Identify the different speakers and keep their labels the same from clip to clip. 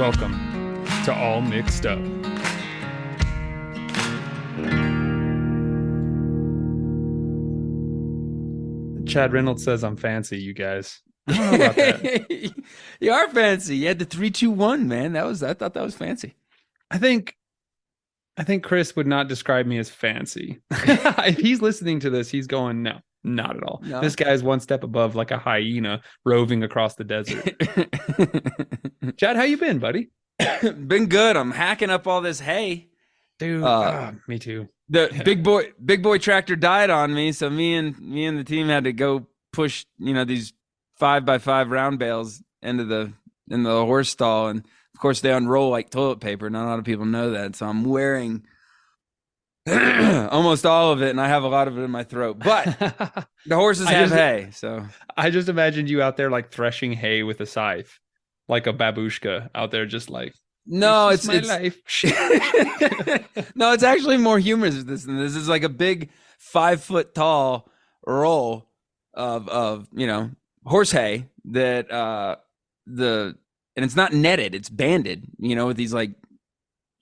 Speaker 1: Welcome to All Mixed Up. Chad Reynolds says I'm fancy, you guys. I don't know about that.
Speaker 2: You are fancy. You had the 3-2-1, man. I thought that was fancy.
Speaker 1: I think Chris would not describe me as fancy. If he's listening to this, he's going, no, not at all. No. This guy's one step above like a hyena roving across the desert. Chad, how you been, buddy?
Speaker 2: Been good. I'm hacking up all this hay.
Speaker 1: Dude, me too.
Speaker 2: The big boy tractor died on me, so me and the team had to go push, these 5x5 round bales into the horse stall, and of course they unroll like toilet paper. Not a lot of people know that, so I'm wearing almost all of it, and I have a lot of it in my throat. But the horses have hay, so
Speaker 1: I just imagined you out there like threshing hay with a scythe, like a babushka out there, just like.
Speaker 2: No, it's
Speaker 1: life.
Speaker 2: No, it's actually more humorous than this. This is like a big 5 foot tall roll of horse hay that and it's not netted, it's banded, with these like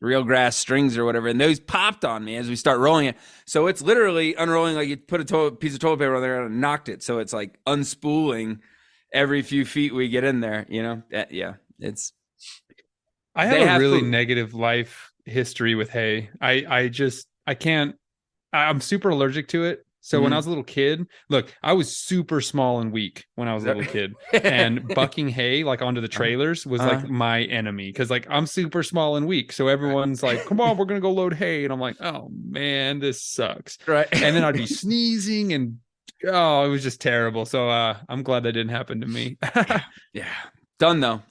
Speaker 2: real grass strings or whatever, and those popped on me as we start rolling it. So it's literally unrolling, like you put a piece of toilet paper on there and knocked it. So it's like unspooling every few feet we get in there. Yeah, it's.
Speaker 1: I have a really negative life history with hay. I can't. I'm super allergic to it. So when I was a little kid, look, I was super small and weak when I was a little kid, and bucking hay like onto the trailers was like my enemy, because like I'm super small and weak. So everyone's like, "Come on, we're gonna go load hay," and I'm like, "Oh man, this sucks."
Speaker 2: Right.
Speaker 1: And then I'd be sneezing, and it was just terrible. So I'm glad that didn't happen to me.
Speaker 2: Yeah. Done though.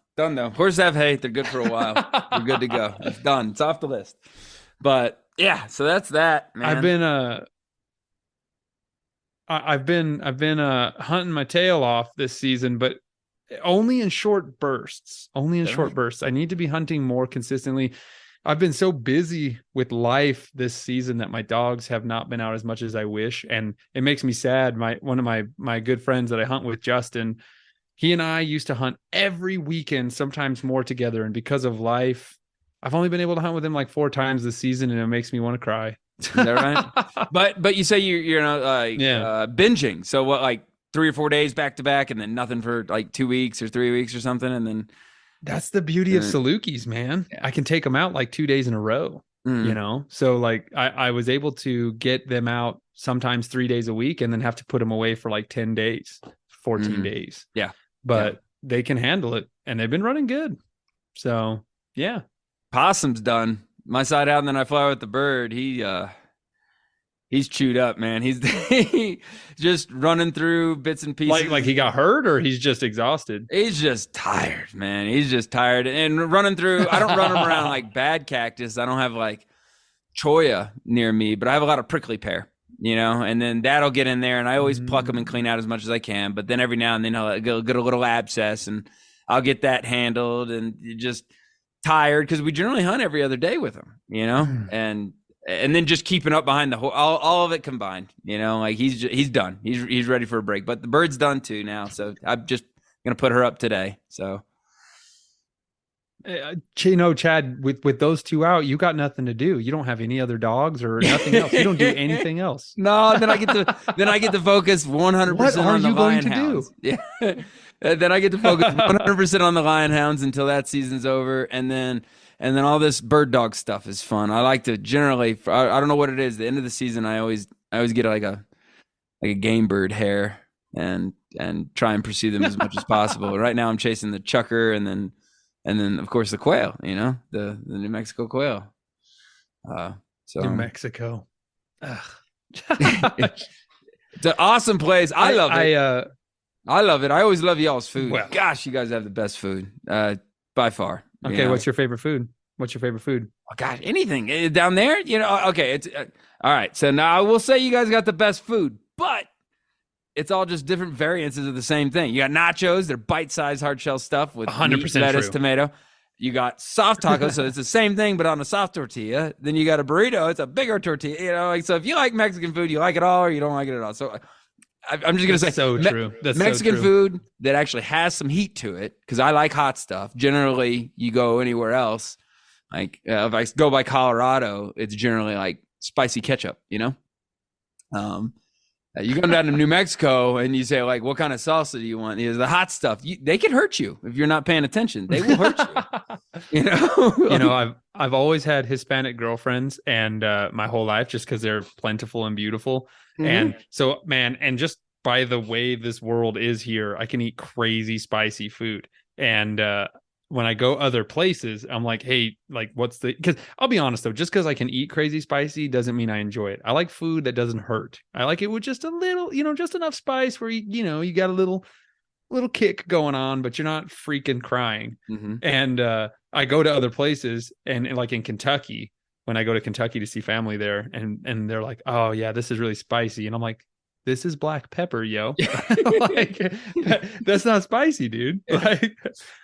Speaker 2: Horses have hay. They're good for a while. We're good to go. It's done. It's off the list. But yeah, so that's that, man.
Speaker 1: I've been hunting my tail off this season, but only in short bursts. I need to be hunting more consistently. I've been so busy with life this season that my dogs have not been out as much as I wish, and it makes me sad. One of my good friends that I hunt with, Justin, he and I used to hunt every weekend, sometimes more together. And because of life, I've only been able to hunt with him like 4 times this season, and it makes me want to cry.
Speaker 2: Is that right? But you say you're not binging. So what, like 3 or 4 days back to back, and then nothing for like 2 weeks or 3 weeks or something, and then.
Speaker 1: That's the beauty of Salukis, man. Yeah. I can take them out like 2 days in a row. So like I was able to get them out sometimes 3 days a week, and then have to put them away for like 10 days, 14 days.
Speaker 2: Yeah.
Speaker 1: But they can handle it, and they've been running good. So yeah.
Speaker 2: Possum's done. My side out, and then I fly with the bird. He's chewed up, man. He's just running through bits and pieces.
Speaker 1: Like he got hurt, or he's just exhausted?
Speaker 2: He's just tired, man. He's just tired. And running through, I don't run him around like bad cactus. I don't have like cholla near me, but I have a lot of prickly pear, and then that'll get in there, and I always pluck them and clean out as much as I can. But then every now and then I'll get a little abscess, and I'll get that handled, and just tired because we generally hunt every other day with him, and then just keeping up behind the all of it combined, like he's done. He's ready for a break, but the bird's done too now. So I'm just going to put her up today. So,
Speaker 1: Chad, with those 2 out, you got nothing to do. You don't have any other dogs or nothing else. You don't do anything else.
Speaker 2: No, then I get to focus 100% on the lion hounds. Yeah. Then I get to focus 100% on the lion hounds until that season's over, and then all this bird dog stuff is fun. I like to generally, I don't know what it is. The end of the season, I always get like a game bird hare and try and pursue them as much as possible. Right now, I'm chasing the chucker, and then of course the quail. The New Mexico quail.
Speaker 1: New Mexico.
Speaker 2: It's an awesome place. I love it. I love it. I always love y'all's food. Well, gosh, you guys have the best food by far.
Speaker 1: Okay, what's your favorite food?
Speaker 2: Oh, gosh, anything down there. Okay, it's all right. So now I will say you guys got the best food, but it's all just different variances of the same thing. You got nachos; they're bite-sized hard shell stuff with 100% lettuce, tomato. You got soft tacos, so it's the same thing, but on a soft tortilla. Then you got a burrito; it's a bigger tortilla. So if you like Mexican food, you like it all, or you don't like it at all. So I'm just gonna say
Speaker 1: so true. That's
Speaker 2: Mexican
Speaker 1: so true.
Speaker 2: food that actually has some heat to it, because I like hot stuff. Generally, you go anywhere else, like if I go by Colorado, it's generally like spicy ketchup. You come down to New Mexico and you say, like, what kind of salsa do you want? The hot stuff. They can hurt you if you're not paying attention. They will hurt you.
Speaker 1: I've always had Hispanic girlfriends, and my whole life, just because they're plentiful and beautiful. Mm-hmm. And so, man, and just by the way this world is here, I can eat crazy spicy food. And when I go other places, I'm like, hey, like, because I'll be honest though, just because I can eat crazy spicy doesn't mean I enjoy it. I like food that doesn't hurt. I like it with just a little, just enough spice where you got a little kick going on, but you're not freaking crying. Mm-hmm. And I go to other places, and like in Kentucky, when I go to Kentucky to see family there, and they're like, oh yeah, this is really spicy. And I'm like, this is black pepper, yo. Like, that's not spicy, dude. Like,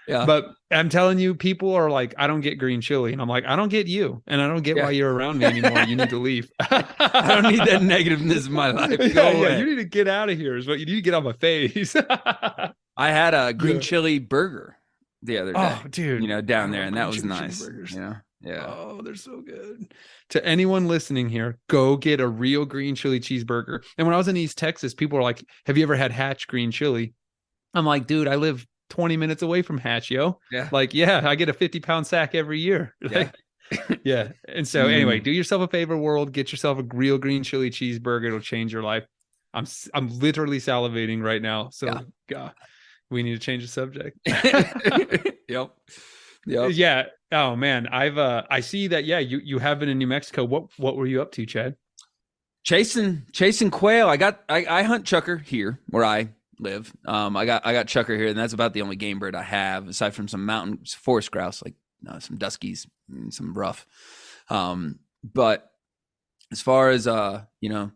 Speaker 1: yeah. But I'm telling you, people are like, I don't get green chili. And I'm like, I don't get you. And I don't get why you're around me anymore. You need to leave.
Speaker 2: I don't need that negativeness in my life. Go away.
Speaker 1: You need to get out of here is what you need to get out of my face.
Speaker 2: I had a green chili burger the other day.
Speaker 1: Oh, dude.
Speaker 2: Down there. And that was nice. Yeah.
Speaker 1: Oh, they're so good. To anyone listening here, go get a real green chili cheeseburger. And when I was in East Texas, people were like, have you ever had Hatch green chili? I'm like, dude, I live 20 minutes away from Hatch, yo. Yeah. Like, yeah, I get a 50-pound sack every year. Like, yeah. And so anyway, do yourself a favor, world. Get yourself a real green chili cheeseburger. It'll change your life. I'm literally salivating right now. So God, we need to change the subject.
Speaker 2: Yep.
Speaker 1: Yeah. Oh man, I see that. Yeah, you have been in New Mexico. What were you up to, Chad?
Speaker 2: Chasing quail. I hunt chukar here where I live. I got chukar here, and that's about the only game bird I have aside from some mountain forest grouse, like some duskies and some rough. But as far as a lot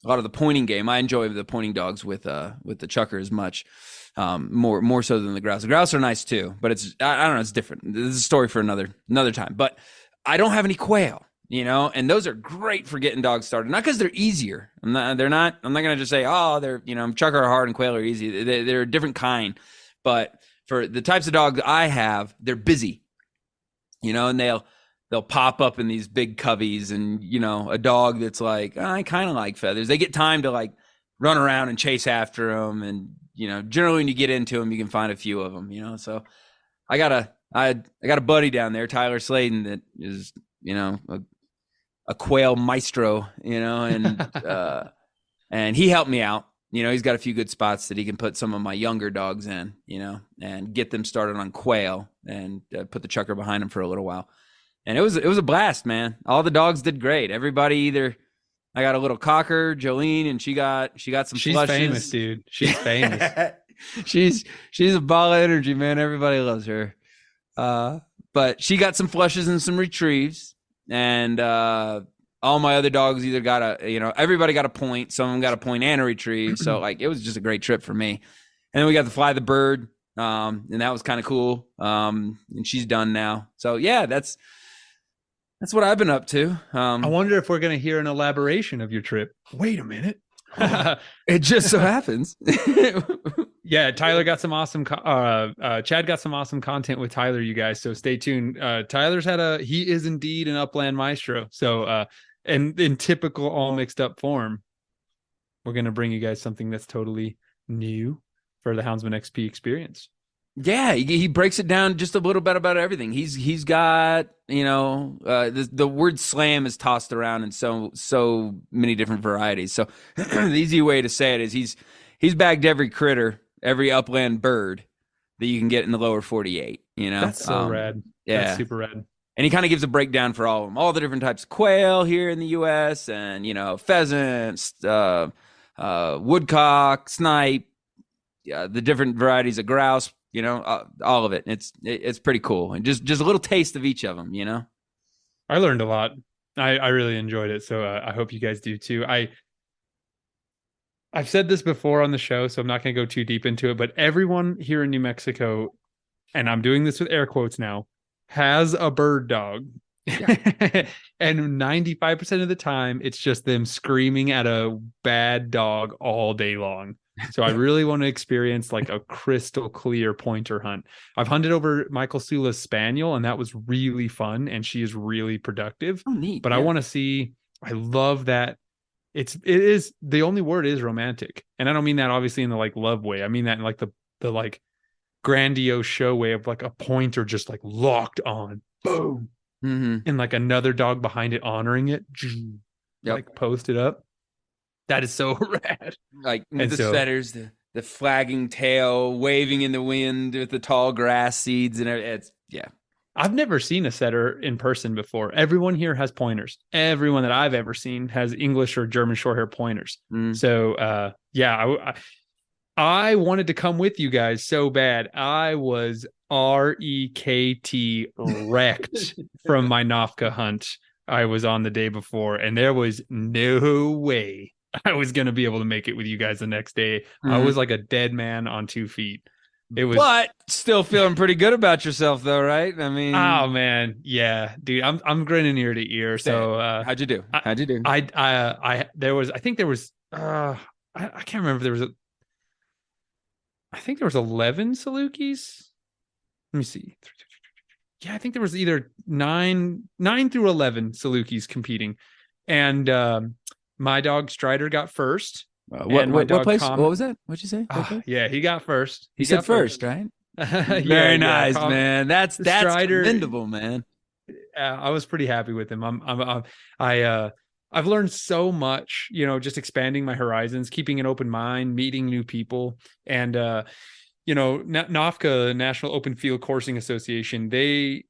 Speaker 2: of the pointing game, I enjoy the pointing dogs with the chukar as much. More so than the grouse. The grouse are nice too, but I don't know, it's different. This is a story for another time. But I don't have any quail, and those are great for getting dogs started. Not because they're easier. I'm not gonna just say, oh, they're chukar are hard and quail are easy. They're a different kind. But for the types of dogs I have, they're busy, and they'll pop up in these big coveys, and a dog that's like, I kind of like feathers. They get time to like run around and chase after them, and generally when you get into them, you can find a few of them, so I got a buddy down there, Tyler Sladen, that is, a quail maestro, and, and he helped me out. He's got a few good spots that he can put some of my younger dogs in, and get them started on quail, and put the chukar behind them for a little while. And it was a blast, man. All the dogs did great. Everybody I got a little cocker, Jolene, and she got some
Speaker 1: She's
Speaker 2: flushes.
Speaker 1: Famous, dude. She's famous.
Speaker 2: she's a ball of energy, man. Everybody loves her. But she got some flushes and some retrieves, and all my other dogs either got everybody got a point. Some of them got a point and a retrieve. So like it was just a great trip for me. And then we got to fly the bird, and that was kind of cool. And she's done now. So yeah, that's what I've been up to.
Speaker 1: I wonder if we're going to hear an elaboration of your trip. Wait a minute.
Speaker 2: It just so happens.
Speaker 1: Yeah, Tyler got some awesome. Chad got some awesome content with Tyler, you guys. So stay tuned. Tyler's he is indeed an upland maestro. So, and in typical all mixed up form, we're going to bring you guys something that's totally new for the Houndsman XP experience.
Speaker 2: Yeah, he breaks it down just a little bit about everything. He's got, the word slam is tossed around in so many different varieties. So the easy way to say it is he's bagged every critter, every upland bird that you can get in the lower 48,
Speaker 1: That's so rad.
Speaker 2: Yeah.
Speaker 1: That's super rad.
Speaker 2: And he kind of gives a breakdown for all of them, all the different types of quail here in the U.S. and, pheasants, woodcock, snipe, the different varieties of grouse, all of it. It's pretty cool. And just a little taste of each of them,
Speaker 1: I learned a lot. I really enjoyed it. So I hope you guys do too. I've said this before on the show, so I'm not going to go too deep into it, but everyone here in New Mexico, and I'm doing this with air quotes now, has a bird dog
Speaker 2: Yeah.
Speaker 1: And 95% of the time, it's just them screaming at a bad dog all day long. So I really want to experience like a crystal clear pointer hunt. I've hunted over Michael Sula's spaniel, and that was really fun, and she is really productive.
Speaker 2: Oh, neat.
Speaker 1: But I want to see. I love that. It is the only word is romantic, and I don't mean that obviously in the like love way. I mean that in like the like grandiose show way of like a pointer just like locked on, boom, and like another dog behind it honoring it, like posted up. That is so rad.
Speaker 2: Like the setters, the flagging tail waving in the wind with the tall grass seeds and it's
Speaker 1: I've never seen a setter in person before. Everyone here has pointers. Everyone that I've ever seen has English or German shorthair pointers. So I wanted to come with you guys so bad. I was REKT wrecked from my Nafka hunt I was on the day before, and there was no way I was going to be able to make it with you guys the next day. I was like a dead man on 2 feet. It was,
Speaker 2: but still feeling pretty good about yourself though, right? I mean,
Speaker 1: oh man, yeah, dude, I'm grinning ear to ear. So
Speaker 2: how'd you do?
Speaker 1: I think there was I can't remember if I think there was 11 Salukis. Let me see. Yeah, I think there was either 9 through 11 Salukis competing, and my dog Strider got first.
Speaker 2: What place? What was that? What'd you say?
Speaker 1: Yeah, he got first.
Speaker 2: He said first, right? Very nice, man. That's Strider, commendable, man.
Speaker 1: I was pretty happy with him. I've learned so much, just expanding my horizons, keeping an open mind, meeting new people, and NOFCA, National Open Field Coursing Association, they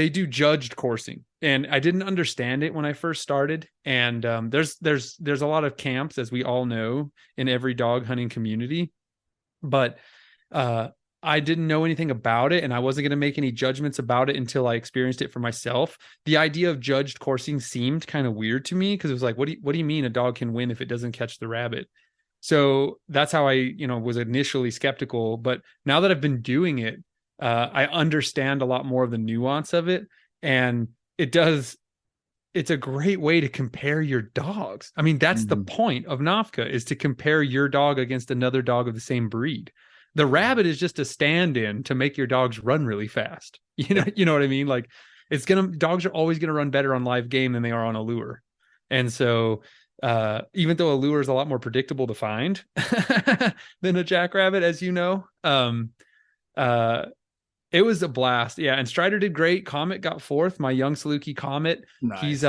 Speaker 1: do judged coursing, and I didn't understand it when I first started. And there's a lot of camps, as we all know, in every dog hunting community, but I didn't know anything about it, and I wasn't going to make any judgments about it until I experienced it for myself. The idea of judged coursing seemed kind of weird to me, because it was like, what do you mean a dog can win if it doesn't catch the rabbit? So that's how I, was initially skeptical. But now that I've been doing it, I understand a lot more of the nuance of it, and it's a great way to compare your dogs. I mean, that's the point of NOFCA, is to compare your dog against another dog of the same breed. The rabbit is just a stand-in to make your dogs run really fast. You know what I mean? Like, dogs are always going to run better on live game than they are on a lure. And so, even though a lure is a lot more predictable to find than a jackrabbit, as you know, it was a blast. Yeah. And Strider did great. Comet got 4th. My young Saluki Comet. Nice.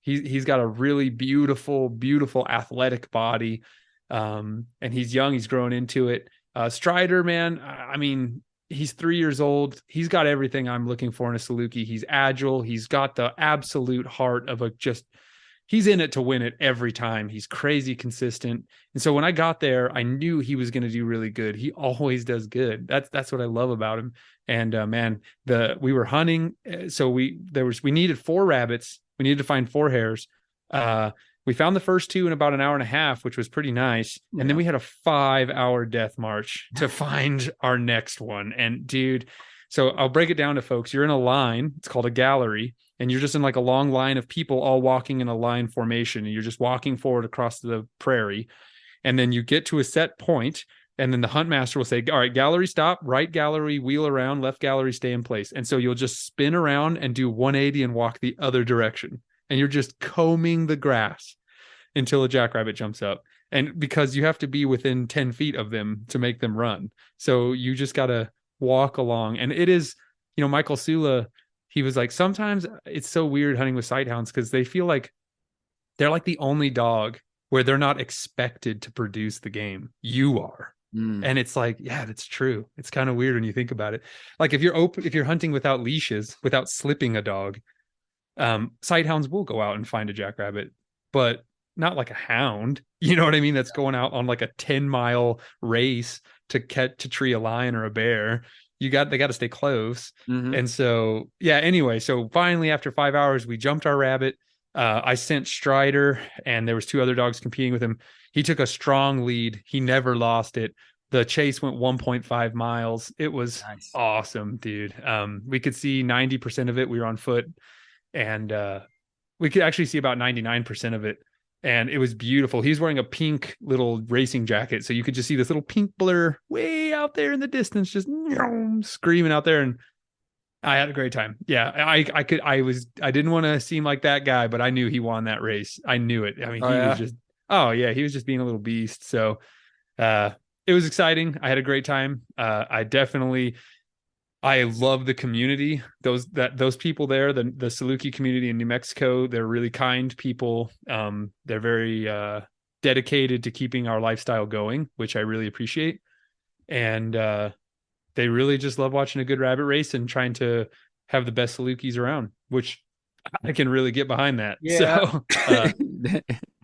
Speaker 1: He's got a really beautiful athletic body. And he's young. He's growing into it. Strider, man, I mean, he's 3 years old. He's got everything I'm looking for in a Saluki. He's agile. He's got the absolute heart of he's in it to win it every time. He's crazy consistent. And so when I got there, I knew he was going to do really good. He always does good. That's what I love about him. And man, we were hunting. So we needed 4 rabbits. We needed to find 4 hares. We found the first 2 in about an hour and a half, which was pretty nice. Yeah. And then we had a 5-hour death march to find our next one. And dude, so I'll break it down to folks. You're in a line. It's called a gallery. And you're just in like a long line of people all walking in a line formation. And you're just walking forward across the prairie. And then you get to a set point, and then the hunt master will say, all right, gallery stop, right gallery, wheel around, left gallery, stay in place. And so you'll just spin around and do 180 and walk the other direction. And you're just combing the grass until a jackrabbit jumps up. And because you have to be within 10 feet of them to make them run. So you just got to walk along. And it is, Michael Sula, he was like, sometimes it's so weird hunting with sighthounds, because they feel like they're like the only dog where they're not expected to produce the game. You are. And it's like, yeah, that's true. It's kind of weird when you think about it. Like if you're hunting without leashes, without slipping a dog, sighthounds will go out and find a jackrabbit, but not like a hound. You know what I mean? That's going out on like a 10-mile race to tree a lion or a bear. They got to stay close. And so, yeah, anyway, so finally after 5 hours, we jumped our rabbit. I sent Strider, and there was 2 other dogs competing with him. He took a strong lead. He never lost it. The chase went 1.5 miles. It was
Speaker 2: Nice.
Speaker 1: awesome, dude. We could see 90% of it. We were on foot, and we could actually see about 99% of it. And it was beautiful. He's wearing a pink little racing jacket. So you could just see this little pink blur way out there in the distance, just screaming out there. And I had a great time. Yeah. I didn't want to seem like that guy, but I knew he won that race. I knew it. I mean, he was just being a little beast. So, it was exciting. I had a great time. I love the community. Those people there, the Saluki community in New Mexico, they're really kind people. They're very dedicated to keeping our lifestyle going, which I really appreciate. And they really just love watching a good rabbit race and trying to have the best Salukis around, which I can really get behind that.
Speaker 2: Yeah.
Speaker 1: So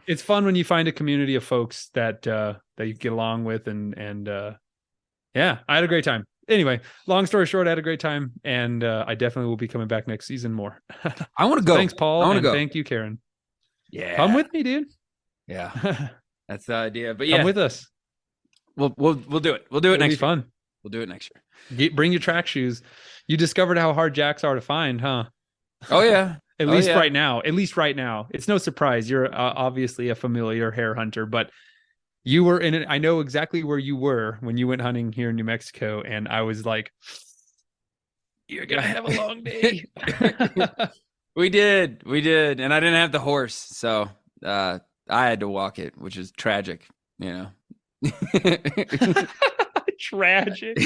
Speaker 1: it's fun when you find a community of folks that you get along with, and yeah, I had a great time. Anyway, long story short, I had a great time, and I definitely will be coming back next season more.
Speaker 2: I want to go.
Speaker 1: Thanks, Paul.
Speaker 2: I want to go.
Speaker 1: Thank you, Karen.
Speaker 2: Yeah,
Speaker 1: come with me, dude.
Speaker 2: Yeah, that's the idea. But yeah,
Speaker 1: come with us.
Speaker 2: We'll do it. We'll do it next year.
Speaker 1: Fun.
Speaker 2: We'll do it next year.
Speaker 1: Bring your track shoes. You discovered how hard jacks are to find, huh?
Speaker 2: Oh yeah.
Speaker 1: At least right now. It's no surprise. You're obviously a familiar hare hunter, but you were in it. I know exactly where you were when you went hunting here in New Mexico, and I was like, "You're gonna have a long day."
Speaker 2: We did, and I didn't have the horse, so I had to walk it, which is tragic, you know.
Speaker 1: Tragic.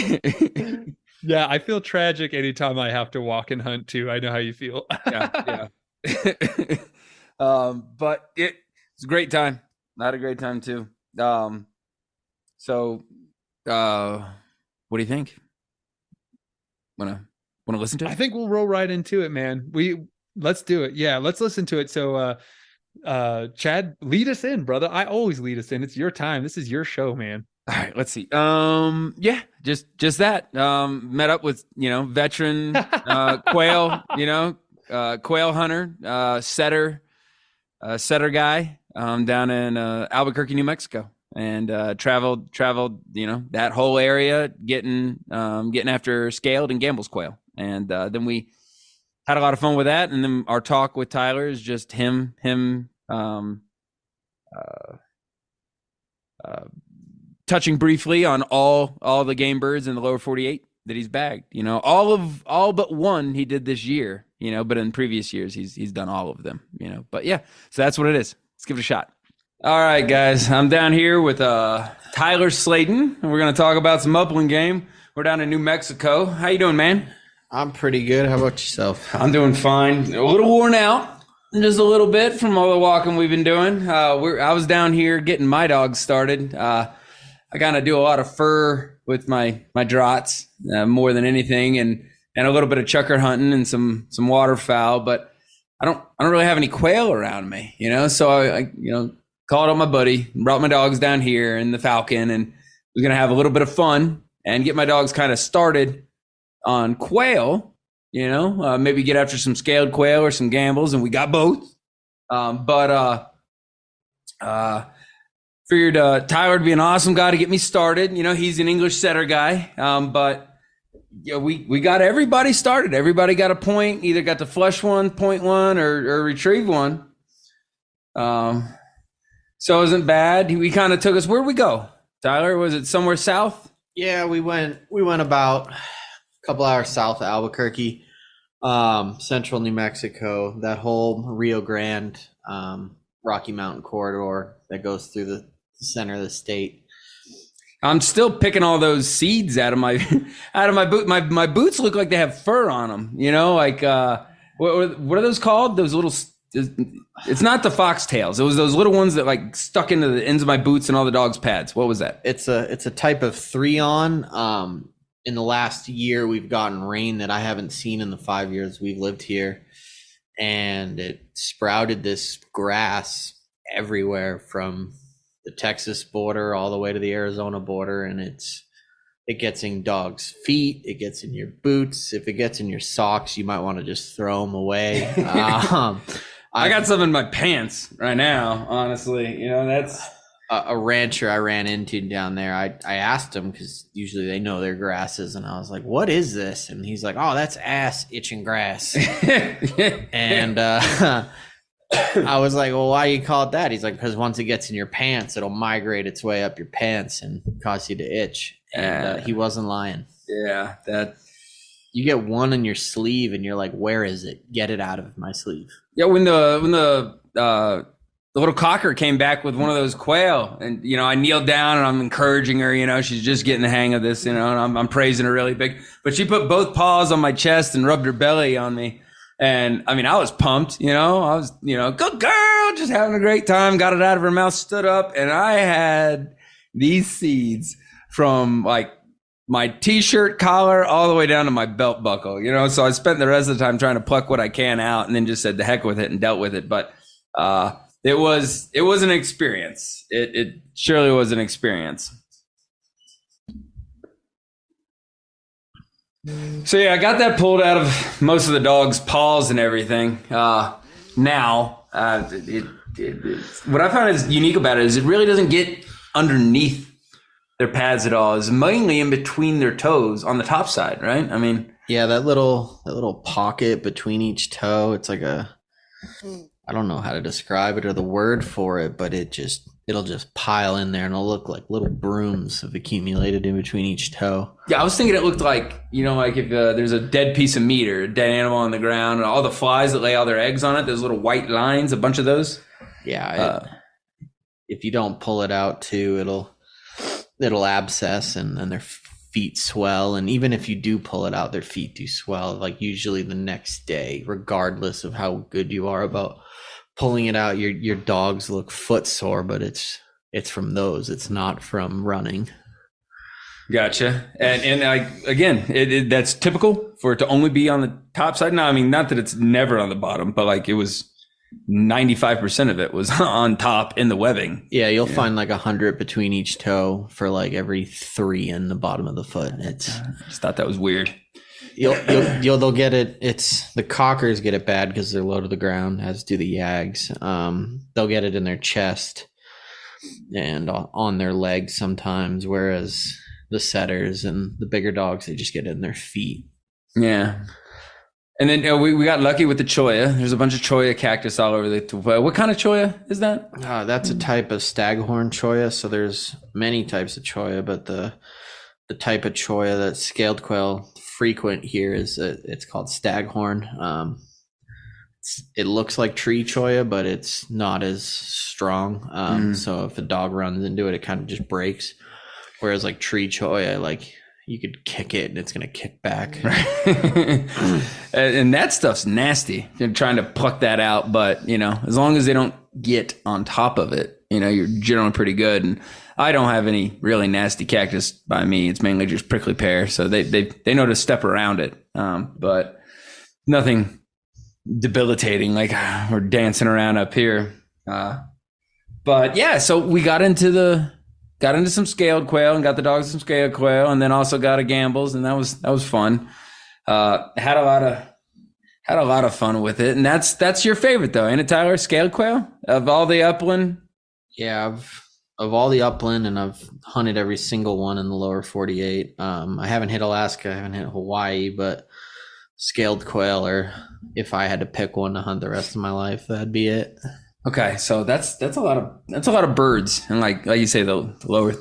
Speaker 1: Yeah, I feel tragic anytime I have to walk and hunt too. I know how you feel.
Speaker 2: Yeah. But it's a great time. I had a great time too. So what do you think? Wanna listen to it?
Speaker 1: I think we'll roll right into it, man. Let's do it. Yeah, let's listen to it. So Chad, lead us in, brother. I always lead us in. It's your time. This is your show, man.
Speaker 2: All right, let's see. Yeah, just that. Met up with, veteran quail, quail hunter, setter guy, down in Albuquerque, New Mexico, and traveled, that whole area, getting after scaled and Gamble's quail, and then we had a lot of fun with that. And then our talk with Tyler is just him touching briefly on all the game birds in the lower 48 that he's bagged. All but one he did this year, but in previous years he's done all of them, But yeah, so that's what it is. Let's give it a shot. All right, guys, I'm down here with Tyler Sladen, and we're going to talk about some upland game. We're down in New Mexico. How you doing, man?
Speaker 3: I'm pretty good. How about yourself?
Speaker 2: I'm doing fine. A little worn out. Just a little bit from all the walking we've been doing. I was down here getting my dogs started. I kind of do a lot of fur with my draughts more than anything, and a little bit of chucker hunting and some waterfowl. But I don't really have any quail around me, So I called up my buddy, brought my dogs down here in the Falcon, and we're gonna have a little bit of fun and get my dogs kind of started on quail. Maybe get after some scaled quail or some gambles, and we got both. Figured Tyler would be an awesome guy to get me started. He's an English setter guy, but we got everybody started. Everybody got a point, either got to flush one, point one, or retrieve one. So it wasn't bad. We kind of took us. Where'd we go, Tyler? Was it somewhere south?
Speaker 3: Yeah, we went about a couple hours south of Albuquerque, central New Mexico, that whole Rio Grande, Rocky Mountain corridor that goes through the center of the state.
Speaker 2: I'm still picking all those seeds out of my boot. My boots look like they have fur on them. Like what are those called? Those little. It's not the foxtails. It was those little ones that like stuck into the ends of my boots and all the dogs' pads. What was that?
Speaker 3: It's a type of 3-on. In the last year, we've gotten rain that I haven't seen in the 5 years we've lived here, and it sprouted this grass everywhere from the Texas border all the way to the Arizona border, and it gets in dogs' feet, it gets in your boots. If it gets in your socks, you might want to just throw them away.
Speaker 2: I got some in my pants right now, honestly.
Speaker 3: a rancher I ran into down there, I asked him, because usually they know their grasses, and I was like, what is this? And he's like, oh, that's ass itching grass. And I was like, well, why do you call it that? He's like, because once it gets in your pants, it'll migrate its way up your pants and cause you to itch. And he wasn't lying.
Speaker 2: Yeah, that
Speaker 3: you get one in your sleeve and you're like, where is it? Get it out of my sleeve.
Speaker 2: Yeah, when the little cocker came back with one of those quail, and I kneeled down and I'm encouraging her, she's just getting the hang of this, and I'm praising her really big, but she put both paws on my chest and rubbed her belly on me. And I mean, I was pumped, I was, good girl, just having a great time, got it out of her mouth, stood up, and I had these seeds from like my t-shirt collar all the way down to my belt buckle, so I spent the rest of the time trying to pluck what I can out, and then just said the heck with it and dealt with it. But it was an experience. It surely was an experience. So yeah, I got that pulled out of most of the dog's paws and everything. What I found is unique about it is it really doesn't get underneath their pads at all. It's mainly in between their toes on the top side, right? I mean,
Speaker 3: yeah, that little pocket between each toe. It's like I don't know how to describe it or the word for it, but it'll just pile in there and it'll look like little brooms have accumulated in between each toe.
Speaker 2: Yeah, I was thinking it looked like, like if there's a dead piece of meat or a dead animal on the ground, and all the flies that lay all their eggs on it, those little white lines, a bunch of those.
Speaker 3: Yeah, if you don't pull it out too, it'll abscess and their feet swell. And even if you do pull it out, their feet do swell, like usually the next day, regardless of how good you are about pulling it out. Your dogs look foot sore, but it's from those. It's not from running.
Speaker 2: Gotcha. And again, that's typical for it to only be on the top side. No, I mean, not that it's never on the bottom, but like it was 95% of it was on top in the webbing.
Speaker 3: Yeah, you'll find like 100 between each toe for like every 3 in the bottom of the foot.
Speaker 2: I just thought that was weird.
Speaker 3: They'll get it. It's the cockers get it bad because they're low to the ground, as do the yags. They'll get it in their chest and on their legs sometimes, whereas the setters and the bigger dogs, they just get it in their feet.
Speaker 2: Yeah. And then we got lucky with the cholla. There's a bunch of cholla cactus all over the. What kind of cholla is that?
Speaker 3: That's a type of staghorn cholla. So there's many types of cholla, but the type of cholla that scaled quail frequent here is it's called staghorn. It looks like tree cholla, but it's not as strong. So if a dog runs into it, it kind of just breaks. Whereas like tree cholla, like you could kick it and it's going to kick back.
Speaker 2: And that stuff's nasty. You're trying to pluck that out, but as long as they don't get on top of it, you're generally pretty good. And I don't have any really nasty cactus by me. It's mainly just prickly pear. So they know to step around it. But nothing debilitating like we're dancing around up here. But yeah, so we got into some scaled quail and got the dogs some scaled quail, and then also got a gambles, and that was fun. Had a lot of fun with it, and that's your favorite though, ain't it, Tyler? Scaled quail of all the upland?
Speaker 3: Yeah, of all the upland, and I've hunted every single one in the lower 48. I haven't hit Alaska, I haven't hit Hawaii, but scaled quail, or if I had to pick one to hunt the rest of my life, that'd be it.
Speaker 2: Okay, so that's a lot of birds, and like you say, the lower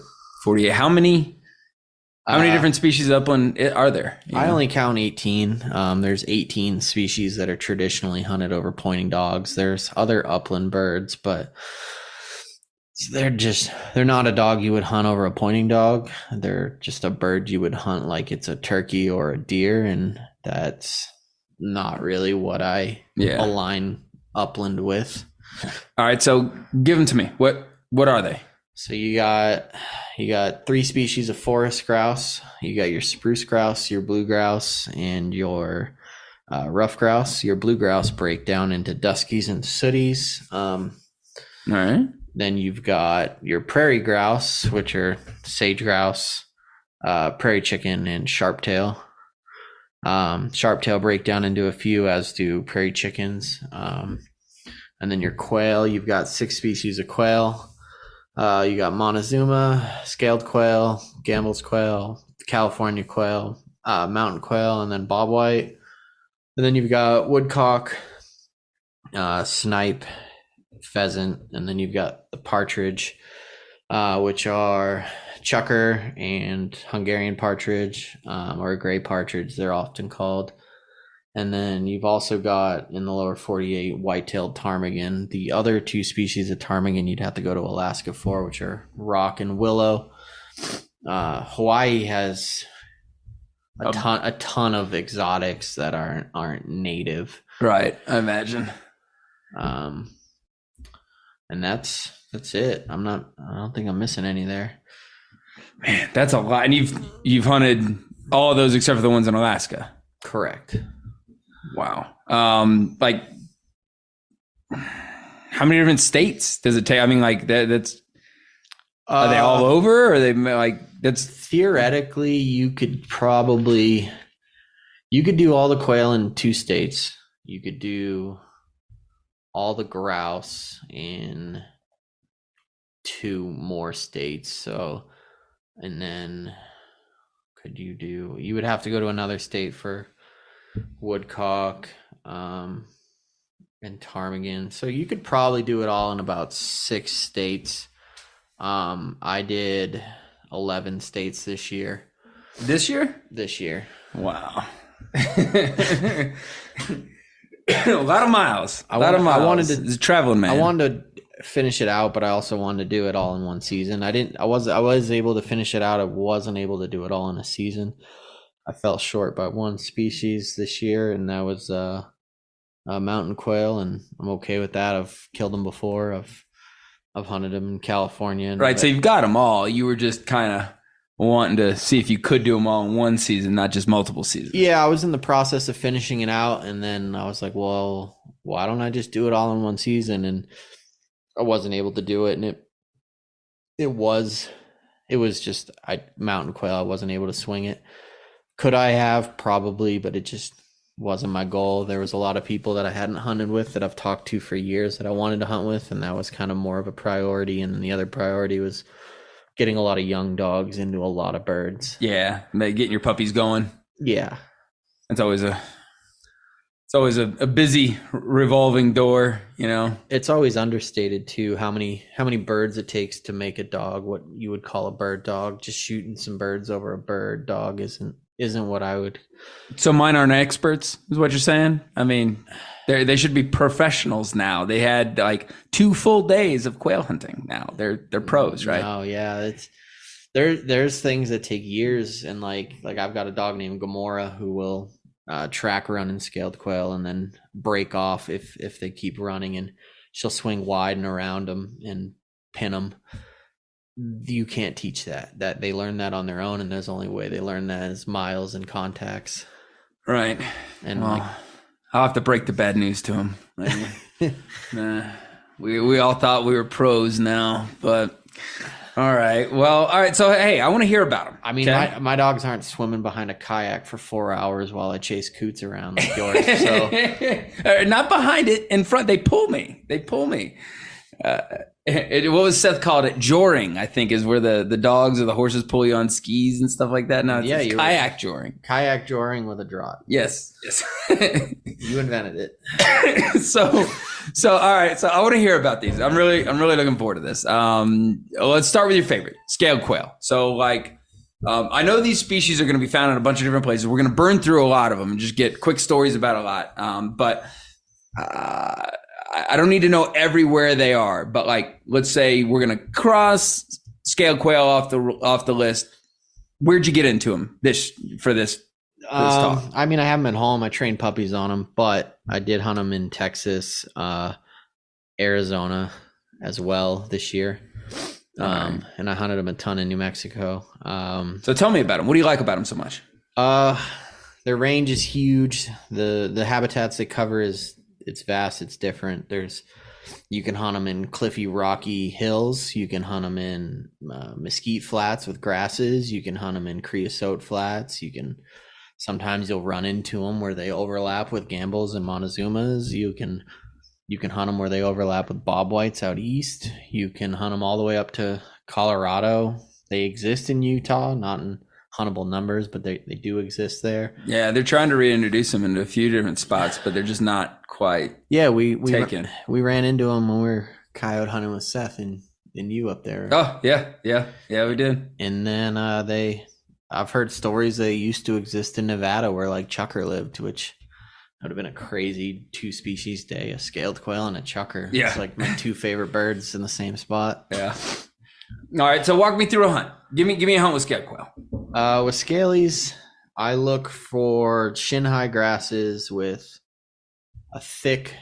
Speaker 2: 48. How many different species of upland are there?
Speaker 3: I only count 18. There's 18 species that are traditionally hunted over pointing dogs. There's other upland birds, but they're not a dog you would hunt over a pointing dog. They're just a bird you would hunt like it's a turkey or a deer, and that's not really what I align upland with.
Speaker 2: All right, so give them to me. What are they?
Speaker 3: So you got 3 species of forest grouse. You got your spruce grouse, your blue grouse, and your rough grouse. Your blue grouse break down into duskies and sooties. All
Speaker 2: right.
Speaker 3: Then you've got your prairie grouse, which are sage grouse, prairie chicken, and sharptail. Sharptail break down into a few, as do prairie chickens. And then your quail, you've got 6 species of quail. You got Montezuma, scaled quail, Gambel's quail, California quail, mountain quail, and then bobwhite. And then you've got woodcock, snipe, pheasant, and then you've got the partridge, which are chucker and Hungarian partridge, or gray partridge, they're often called. And then you've also got in the lower 48 white-tailed ptarmigan. The other two species of ptarmigan you'd have to go to Alaska for, which are rock and willow. Hawaii has a ton of exotics that aren't native.
Speaker 2: Right, I imagine.
Speaker 3: And that's it. I don't think I'm missing any there.
Speaker 2: Man, that's a lot. And you've hunted all of those except for the ones in Alaska.
Speaker 3: Correct.
Speaker 2: Wow. Like, how many different states does it take? I mean, like that's are they all over? Or are they like that's
Speaker 3: theoretically you could do all the quail in 2 states. You could do all the grouse in 2 more states. So, and then you would have to go to another state for woodcock and ptarmigan. So you could probably do it all in about 6 states. I did 11 states this year.
Speaker 2: This year?
Speaker 3: This year.
Speaker 2: Wow. A lot of miles. I wanted to traveling, man.
Speaker 3: I wanted to finish it out, but I also wanted to do it all in one season. I was able to finish it out. I wasn't able to do it all in a season. I fell short by one species this year, and that was a mountain quail, and I'm okay with that. I've killed them before. I've hunted them in California.
Speaker 2: Right, so you've got them all. You were just kind of wanting to see if you could do them all in one season, not just multiple seasons.
Speaker 3: Yeah, I was in the process of finishing it out, and then I was like, well, why don't I just do it all in one season? And I wasn't able to do it, and it was just mountain quail. I wasn't able to swing it. Could I have? Probably, but it just wasn't my goal. There was a lot of people that I hadn't hunted with that I've talked to for years that I wanted to hunt with, and that was kind of more of a priority. And then the other priority was getting a lot of young dogs into a lot of birds.
Speaker 2: Yeah, getting your puppies going.
Speaker 3: Yeah,
Speaker 2: it's always a busy revolving door, you know.
Speaker 3: It's always understated too how many birds it takes to make a dog what you would call a bird dog. Just shooting some birds over a bird dog isn't what I would.
Speaker 2: So mine aren't experts, is what you're saying? I mean, they should be professionals now. They had like 2 full days of quail hunting. Now they're pros, right?
Speaker 3: Oh yeah, there's things that take years, and like I've got a dog named Gamora who will track run and scaled quail and then break off if they keep running, and she'll swing wide and around them and pin them. You can't teach that they learn that on their own, and there's only way they learn that is miles and contacts.
Speaker 2: Right.
Speaker 3: And
Speaker 2: I'll have to break the bad news to him. We all thought we were pros now, but all right. Well, all right. So, hey, I want to hear about them.
Speaker 3: I mean, okay? my dogs aren't swimming behind a kayak for 4 hours while I chase coots around like yours. So,
Speaker 2: not behind it, in front. They pull me. What was Seth called it? Joring, I think, is where the dogs or the horses pull you on skis and stuff like that. No, it's kayak joring.
Speaker 3: Kayak joring with a draught.
Speaker 2: Yes.
Speaker 3: You invented it.
Speaker 2: So all right. So I want to hear about these. I'm really looking forward to this. Let's start with your favorite, scaled quail. So like, I know these species are going to be found in a bunch of different places. We're going to burn through a lot of them and just get quick stories about a lot. But I don't need to know everywhere they are, but like, let's say we're going to cross scaled quail off the list. Where'd you get into them for this talk?
Speaker 3: I mean, I have them at home. I train puppies on them, but I did hunt them in Texas, Arizona as well this year. And I hunted them a ton in New Mexico.
Speaker 2: So tell me about them. What do you like about them so much?
Speaker 3: Their range is huge. The habitats they cover it's vast. It's different. You can hunt them in cliffy, rocky hills. You can hunt them in mesquite flats with grasses. You can hunt them in creosote flats. Sometimes you'll run into them where they overlap with Gambels and Montezumas. You can You can hunt them where they overlap with bobwhites out east. You can hunt them all the way up to Colorado. They exist in Utah, not in huntable numbers, but they do exist there.
Speaker 2: Yeah, they're trying to reintroduce them into a few different spots, but they're just not quite.
Speaker 3: Yeah, we ran into them when we were coyote hunting with Seth and you up there.
Speaker 2: Oh yeah, we did.
Speaker 3: And then I've heard stories they used to exist in Nevada where like chucker lived, which would have been a crazy 2-species day, a scaled quail and a chucker.
Speaker 2: Yeah.
Speaker 3: It's like my 2 favorite birds in the same spot.
Speaker 2: Yeah. All right, so walk me through a hunt. Give me a hunt with scaled quail.
Speaker 3: With scalies, I look for shin-high grasses with a thick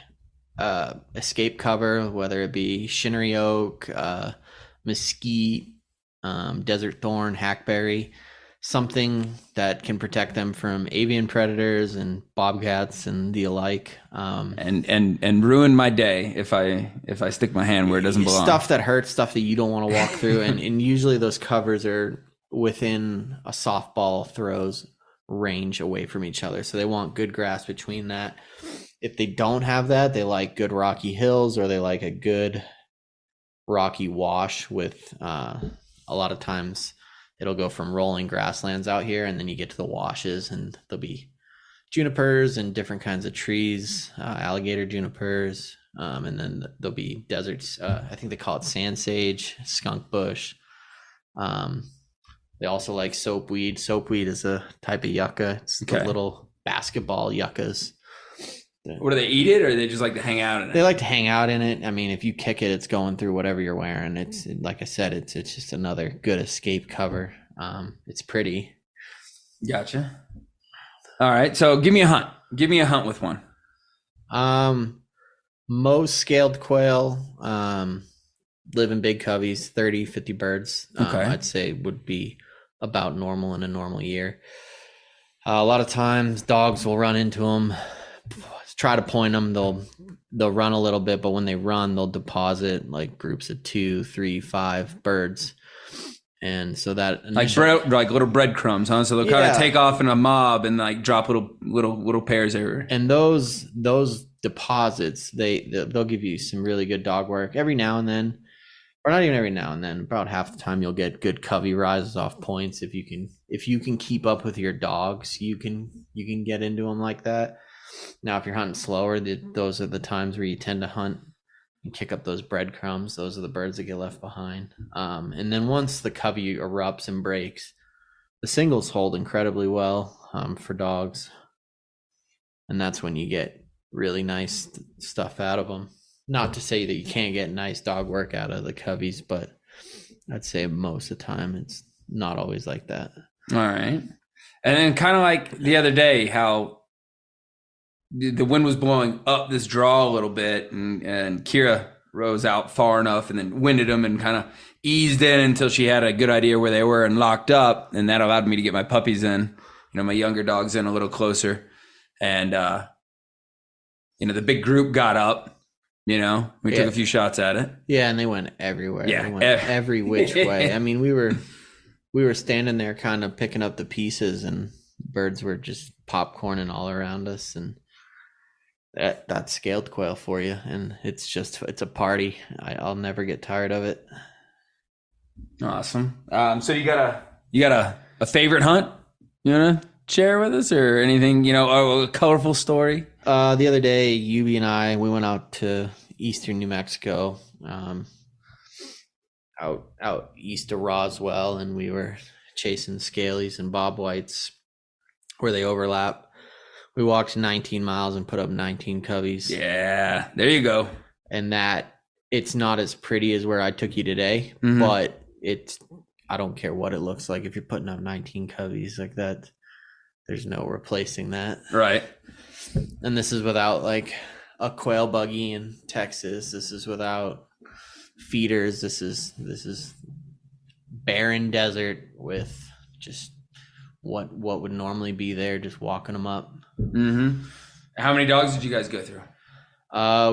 Speaker 3: escape cover, whether it be shinnery oak, mesquite, desert thorn, hackberry, something that can protect them from avian predators and bobcats and the alike.
Speaker 2: And ruin my day if I stick my hand where it doesn't belong.
Speaker 3: Stuff that hurts, stuff that you don't want to walk through. and usually those covers are within a softball throws range away from each other. So they want good grass between that. If they don't have that, they like good rocky hills, or they like a good rocky wash with a lot of times it'll go from rolling grasslands out here, and then you get to the washes and there'll be junipers and different kinds of trees, alligator junipers, and then there'll be deserts. I think they call it sand sage, skunk bush. They also like soapweed. Soapweed is a type of yucca. It's the little basketball yuccas.
Speaker 2: What, do they eat it, or they just like to hang out in it?
Speaker 3: They like to hang out in it. I mean, if you kick it, it's going through whatever you're wearing. It's like I said, it's just another good escape cover. It's pretty.
Speaker 2: Gotcha. All right, so give me a hunt. Give me a hunt with one.
Speaker 3: Most scaled quail live in big coveys, 30, 50 birds. I'd say would be about normal in a normal year. A lot of times dogs will run into them, try to point them. They'll run a little bit, but when they run, they'll deposit like groups of 2, 3, 5 birds. And so that
Speaker 2: like little breadcrumbs, huh? So they'll kind of take off in a mob and like drop little pairs everywhere.
Speaker 3: And those deposits, they'll give you some really good dog work every now and then, or not even every now and then. About half the time, you'll get good covey rises off points if you can keep up with your dogs. You can get into them like that. Now, if you're hunting slower, those are the times where you tend to hunt and kick up those breadcrumbs. Those are the birds that get left behind. And then once the covey erupts and breaks, the singles hold incredibly well for dogs. And that's when you get really nice stuff out of them. Not to say that you can't get nice dog work out of the coveys, but I'd say most of the time it's not always like that.
Speaker 2: All right. And then kind of like the other day, how the wind was blowing up this draw a little bit, and Kira rose out far enough and then winded them and kind of eased in until she had a good idea where they were and locked up. And that allowed me to get my puppies in, my younger dogs in a little closer. And, the big group got up, we took a few shots at it.
Speaker 3: Yeah. And they went everywhere.
Speaker 2: Yeah.
Speaker 3: They went every which way. I mean, we were standing there kind of picking up the pieces, and birds were just popcorning all around us. And that's scaled quail for you, and it's a party. I'll never get tired of it.
Speaker 2: Awesome. So you got a favorite hunt you want to share with us, or anything, a colorful story?
Speaker 3: The other day, Yubi and I, we went out to eastern New Mexico, out east of Roswell, and we were chasing scalies and bobwhites where they overlap. We walked 19 miles and put up 19 coveys.
Speaker 2: Yeah, there you go.
Speaker 3: And that, it's not as pretty as where I took you today,
Speaker 2: mm-hmm.
Speaker 3: but I don't care what it looks like. If you're putting up 19 coveys like that, there's no replacing that.
Speaker 2: Right.
Speaker 3: And this is without like a quail buggy in Texas. This is without feeders. This is barren desert with just what would normally be there, just walking them up.
Speaker 2: Mm-hmm. How many dogs did you guys go through?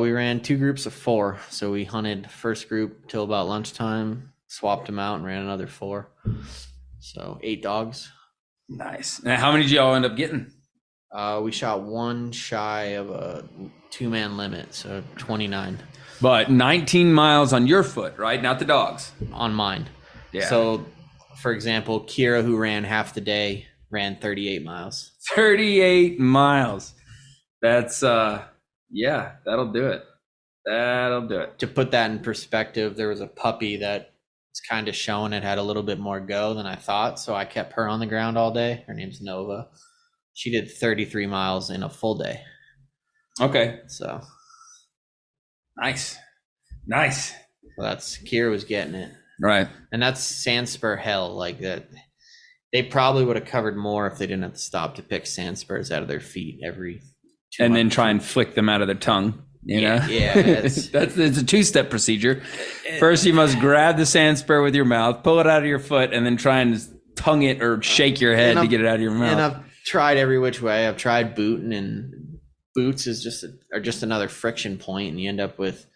Speaker 3: We ran 2 groups of 4. So we hunted first group till about lunchtime, swapped them out, and ran another 4. So 8 dogs.
Speaker 2: Nice. Now, how many did y'all end up getting?
Speaker 3: We shot one shy of a 2-man limit, so 29
Speaker 2: But 19 miles on your foot, right? Not the dogs.
Speaker 3: on mine.
Speaker 2: Yeah.
Speaker 3: So, for example, Kira, who ran half the day, ran 38 miles.
Speaker 2: 38 miles. That's, yeah, that'll do it. That'll do it.
Speaker 3: To put that in perspective, there was a puppy that was kind of showing it had a little bit more go than I thought, so I kept her on the ground all day. Her name's Nova. She did 33 miles in a full day.
Speaker 2: Okay.
Speaker 3: So
Speaker 2: Nice.
Speaker 3: that's Kira was getting it.
Speaker 2: Right.
Speaker 3: And that's sandspur hell. Like that, they probably would have covered more if they didn't have to stop to pick sandspurs out of their feet every 2
Speaker 2: And
Speaker 3: months.
Speaker 2: then try and flick them out of their tongue. You know?
Speaker 3: Yeah,
Speaker 2: it's a 2-step procedure. First, you must grab the sandspur with your mouth, pull it out of your foot, and then try and tongue it or shake your head to get it out of your mouth.
Speaker 3: And I've tried every which way. I've tried booting, and boots is just another friction point, and you end up with,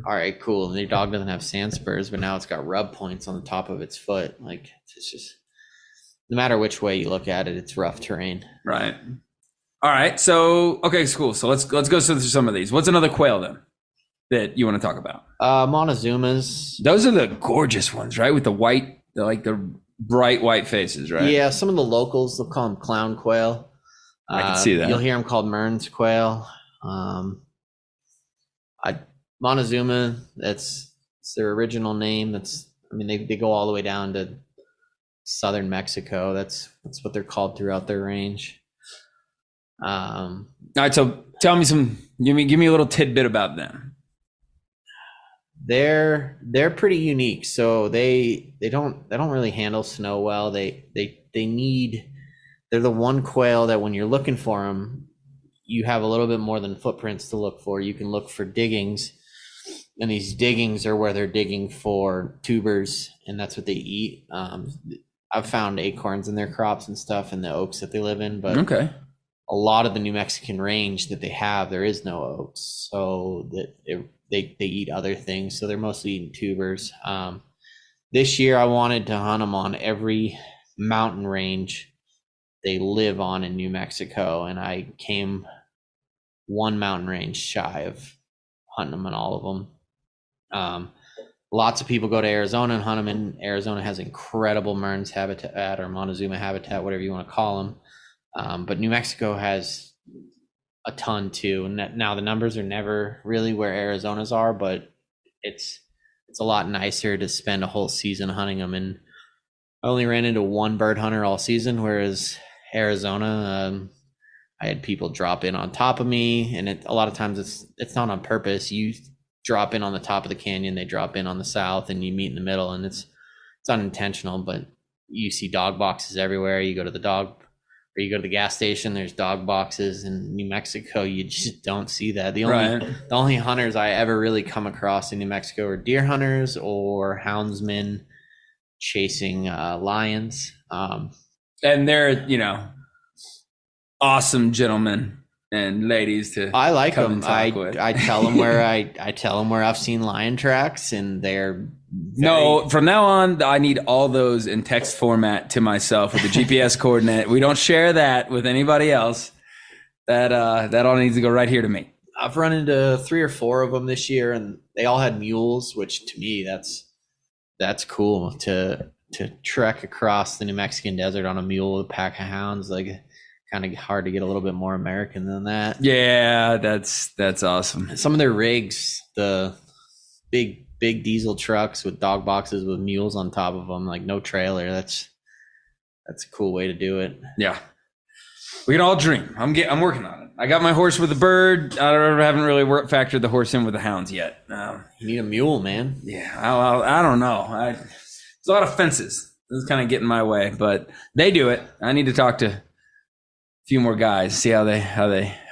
Speaker 3: all right, cool. And your dog doesn't have sandspurs, but now it's got rub points on the top of its foot. Like, it's just, no matter which way you look at it, it's rough terrain.
Speaker 2: Right. All right. So, okay, cool. So let's go through some of these. What's another quail then that you want to talk about?
Speaker 3: Montezumas.
Speaker 2: Those are the gorgeous ones, right? With the white, the bright white faces, right?
Speaker 3: Yeah, some of the locals, they'll call them clown quail.
Speaker 2: I can see that.
Speaker 3: You'll hear them called Mearns quail. Montezuma, it's their original name. They go all the way down to southern Mexico. That's what they're called throughout their range.
Speaker 2: All right, so tell me give me a little tidbit about them.
Speaker 3: They're pretty unique. So they don't really handle snow well. They're the one quail that when you're looking for them, you have a little bit more than footprints to look for. You can look for diggings, and these diggings are where they're digging for tubers, and that's what they eat. I've found acorns in their crops and stuff in the oaks that they live in, but
Speaker 2: okay.
Speaker 3: A lot of the New Mexican range that they have, there is no oaks, so that they eat other things. So they're mostly eating tubers. This year, I wanted to hunt them on every mountain range they live on in New Mexico, and I came one mountain range shy of hunting them on all of them. Lots of people go to Arizona and hunt them, and Arizona has incredible Mearns habitat or Montezuma habitat, whatever you want to call them. But New Mexico has a ton too. Now the numbers are never really where Arizona's are, but it's a lot nicer to spend a whole season hunting them. And I only ran into one bird hunter all season, whereas Arizona, I had people drop in on top of me, and a lot of times it's not on purpose. You drop in on the top of the canyon, they drop in on the south, and you meet in the middle, and it's unintentional. But you see dog boxes everywhere. You go to the gas station, there's dog boxes. In New Mexico, you just don't see that. The only hunters I ever really come across in New Mexico are deer hunters or houndsmen chasing lions.
Speaker 2: And they're, awesome gentlemen and ladies to
Speaker 3: I like
Speaker 2: come
Speaker 3: them.
Speaker 2: and talk with.
Speaker 3: I tell them where I tell them where I've seen lion tracks, and they're
Speaker 2: No, from now on, I need all those in text format to myself with the GPS coordinate. We don't share that with anybody else. That all needs to go right here to me.
Speaker 3: I've run into 3 or 4 of them this year, and they all had mules, which to me that's cool to trek across the New Mexican desert on a mule with a pack of hounds. Like, kind of hard to get a little bit more American than that.
Speaker 2: Yeah, that's awesome.
Speaker 3: Some of their rigs, the big diesel trucks with dog boxes with mules on top of them, like no trailer. That's a cool way to do it.
Speaker 2: Yeah, we can all dream. I'm working on it. I got my horse with a bird. I haven't really factored the horse in with the hounds yet.
Speaker 3: You need a mule, man.
Speaker 2: Yeah, I don't know. There's a lot of fences. This is kind of getting in my way, but they do it. I need to talk to a few more guys, see how they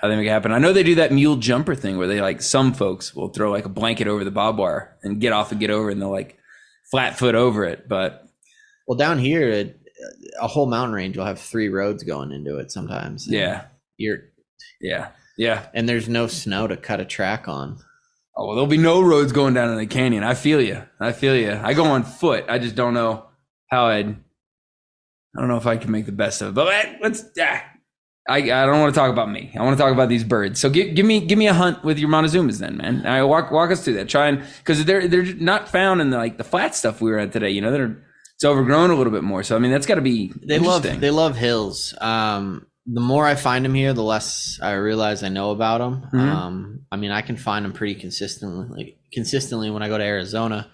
Speaker 2: make it happen. I know they do that mule jumper thing where they, like, some folks will throw like a blanket over the barbed wire and get off and get over it, and they'll like flat foot over it. But
Speaker 3: well, down here, a whole mountain range will have 3 roads going into it sometimes.
Speaker 2: Yeah.
Speaker 3: And there's no snow to cut a track on.
Speaker 2: Oh, well, there'll be no roads going down in the canyon. I feel you. I go on foot. I just don't know how I don't know if I can make the best of it. But let's I don't want to talk about me. I want to talk about these birds. So give me a hunt with your Montezumas then, man. I walk us through that. Try and because they're not found in the flat stuff we were at today. It's overgrown a little bit more. So I mean that's got to be interesting.
Speaker 3: They love hills. The more I find them here, the less I realize I know about them.
Speaker 2: Mm-hmm.
Speaker 3: I mean I can find them pretty consistently when I go to Arizona.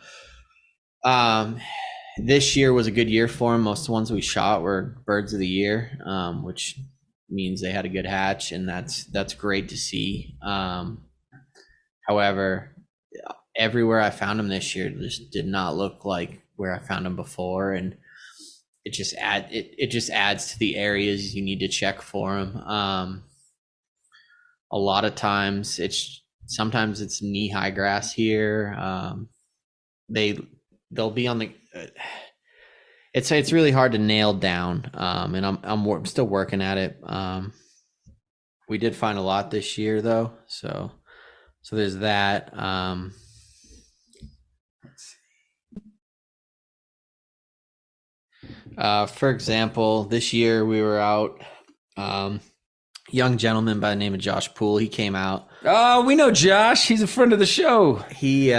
Speaker 3: This year was a good year for them. Most of the ones we shot were birds of the year, which means they had a good hatch, and that's great to see. However, everywhere I found them this year just did not look like where I found them before, and it just adds to the areas you need to check for them. A lot of times sometimes it's knee-high grass here. They'll be on the it's really hard to nail down, and I'm still working at it. We did find a lot this year though, so there's that. For example, this year we were out, young gentleman by the name of Josh Poole, he came out.
Speaker 2: Oh, we know Josh. He's a friend of the show.
Speaker 3: He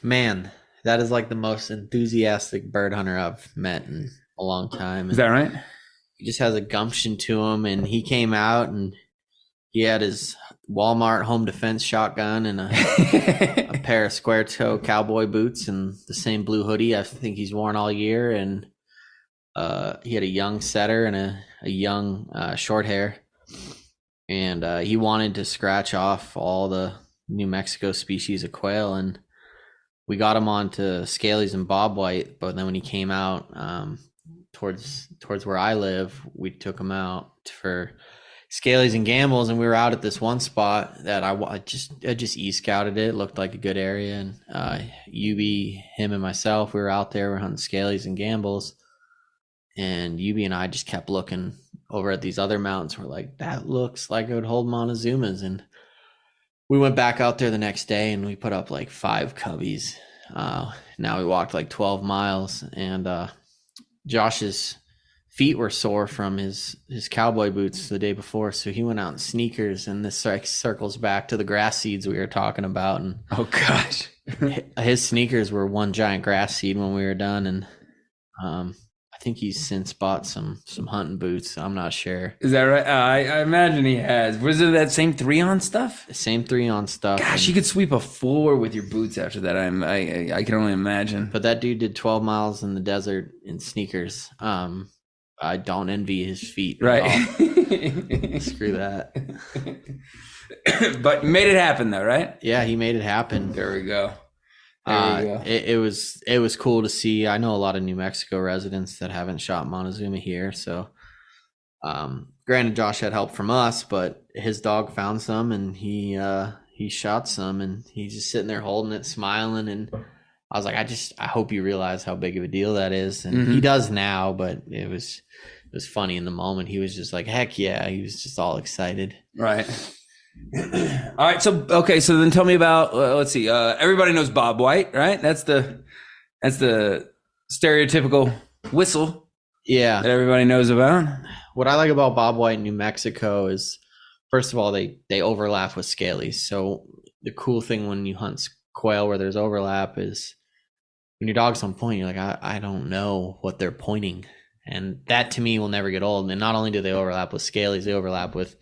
Speaker 3: man, that is like the most enthusiastic bird hunter I've met in a long time.
Speaker 2: Is that right?
Speaker 3: He just has a gumption to him, and he came out and he had his Walmart home defense shotgun and a pair of square toe cowboy boots and the same blue hoodie I think he's worn all year. And he had a young setter and a young short hair. And he wanted to scratch off all the New Mexico species of quail, and we got him onto scalies and bobwhite, but then when he came out towards where I live, we took him out for scalies and gambles, and we were out at this one spot that I just e-scouted it. It looked like a good area, and Yubi, him, and myself, we were out there, we're hunting scalies and gambles, and Yubi and I just kept looking over at these other mountains. We're like, that looks like it would hold Montezumas, and we went back out there the next day and we put up like 5 coveys. Now we walked like 12 miles, and Josh's feet were sore from his cowboy boots the day before, so he went out in sneakers, and this circles back to the grass seeds we were talking about. And
Speaker 2: oh gosh,
Speaker 3: his sneakers were one giant grass seed when we were done, and I think he's since bought some hunting boots. I'm not sure.
Speaker 2: Is that right? I imagine he has. Was it that same 3-on stuff?
Speaker 3: The same 3-on stuff.
Speaker 2: Gosh, you could sweep a floor with your boots after that. I can only imagine.
Speaker 3: But that dude did 12 miles in the desert in sneakers. I don't envy his feet.
Speaker 2: Right.
Speaker 3: Screw that.
Speaker 2: But made it happen though, right?
Speaker 3: Yeah, he made it happen.
Speaker 2: There we go.
Speaker 3: It was cool to see. I know a lot of New Mexico residents that haven't shot Montezuma here, so granted Josh had help from us, but his dog found some and he shot some, and he's just sitting there holding it, smiling, and I was like, I hope you realize how big of a deal that is. And he does now, but it was funny in the moment. He was just like, heck yeah, he was just all excited.
Speaker 2: Right. All right, so then tell me about let's see, everybody knows Bob White, right? That's the stereotypical whistle, that everybody knows about.
Speaker 3: What I like about Bob White in New Mexico is, first of all, they overlap with scalies. So the cool thing when you hunt quail where there's overlap is when your dog's on point, you're like, I don't know what they're pointing, and that to me will never get old. And not only do they overlap with scalies, they overlap with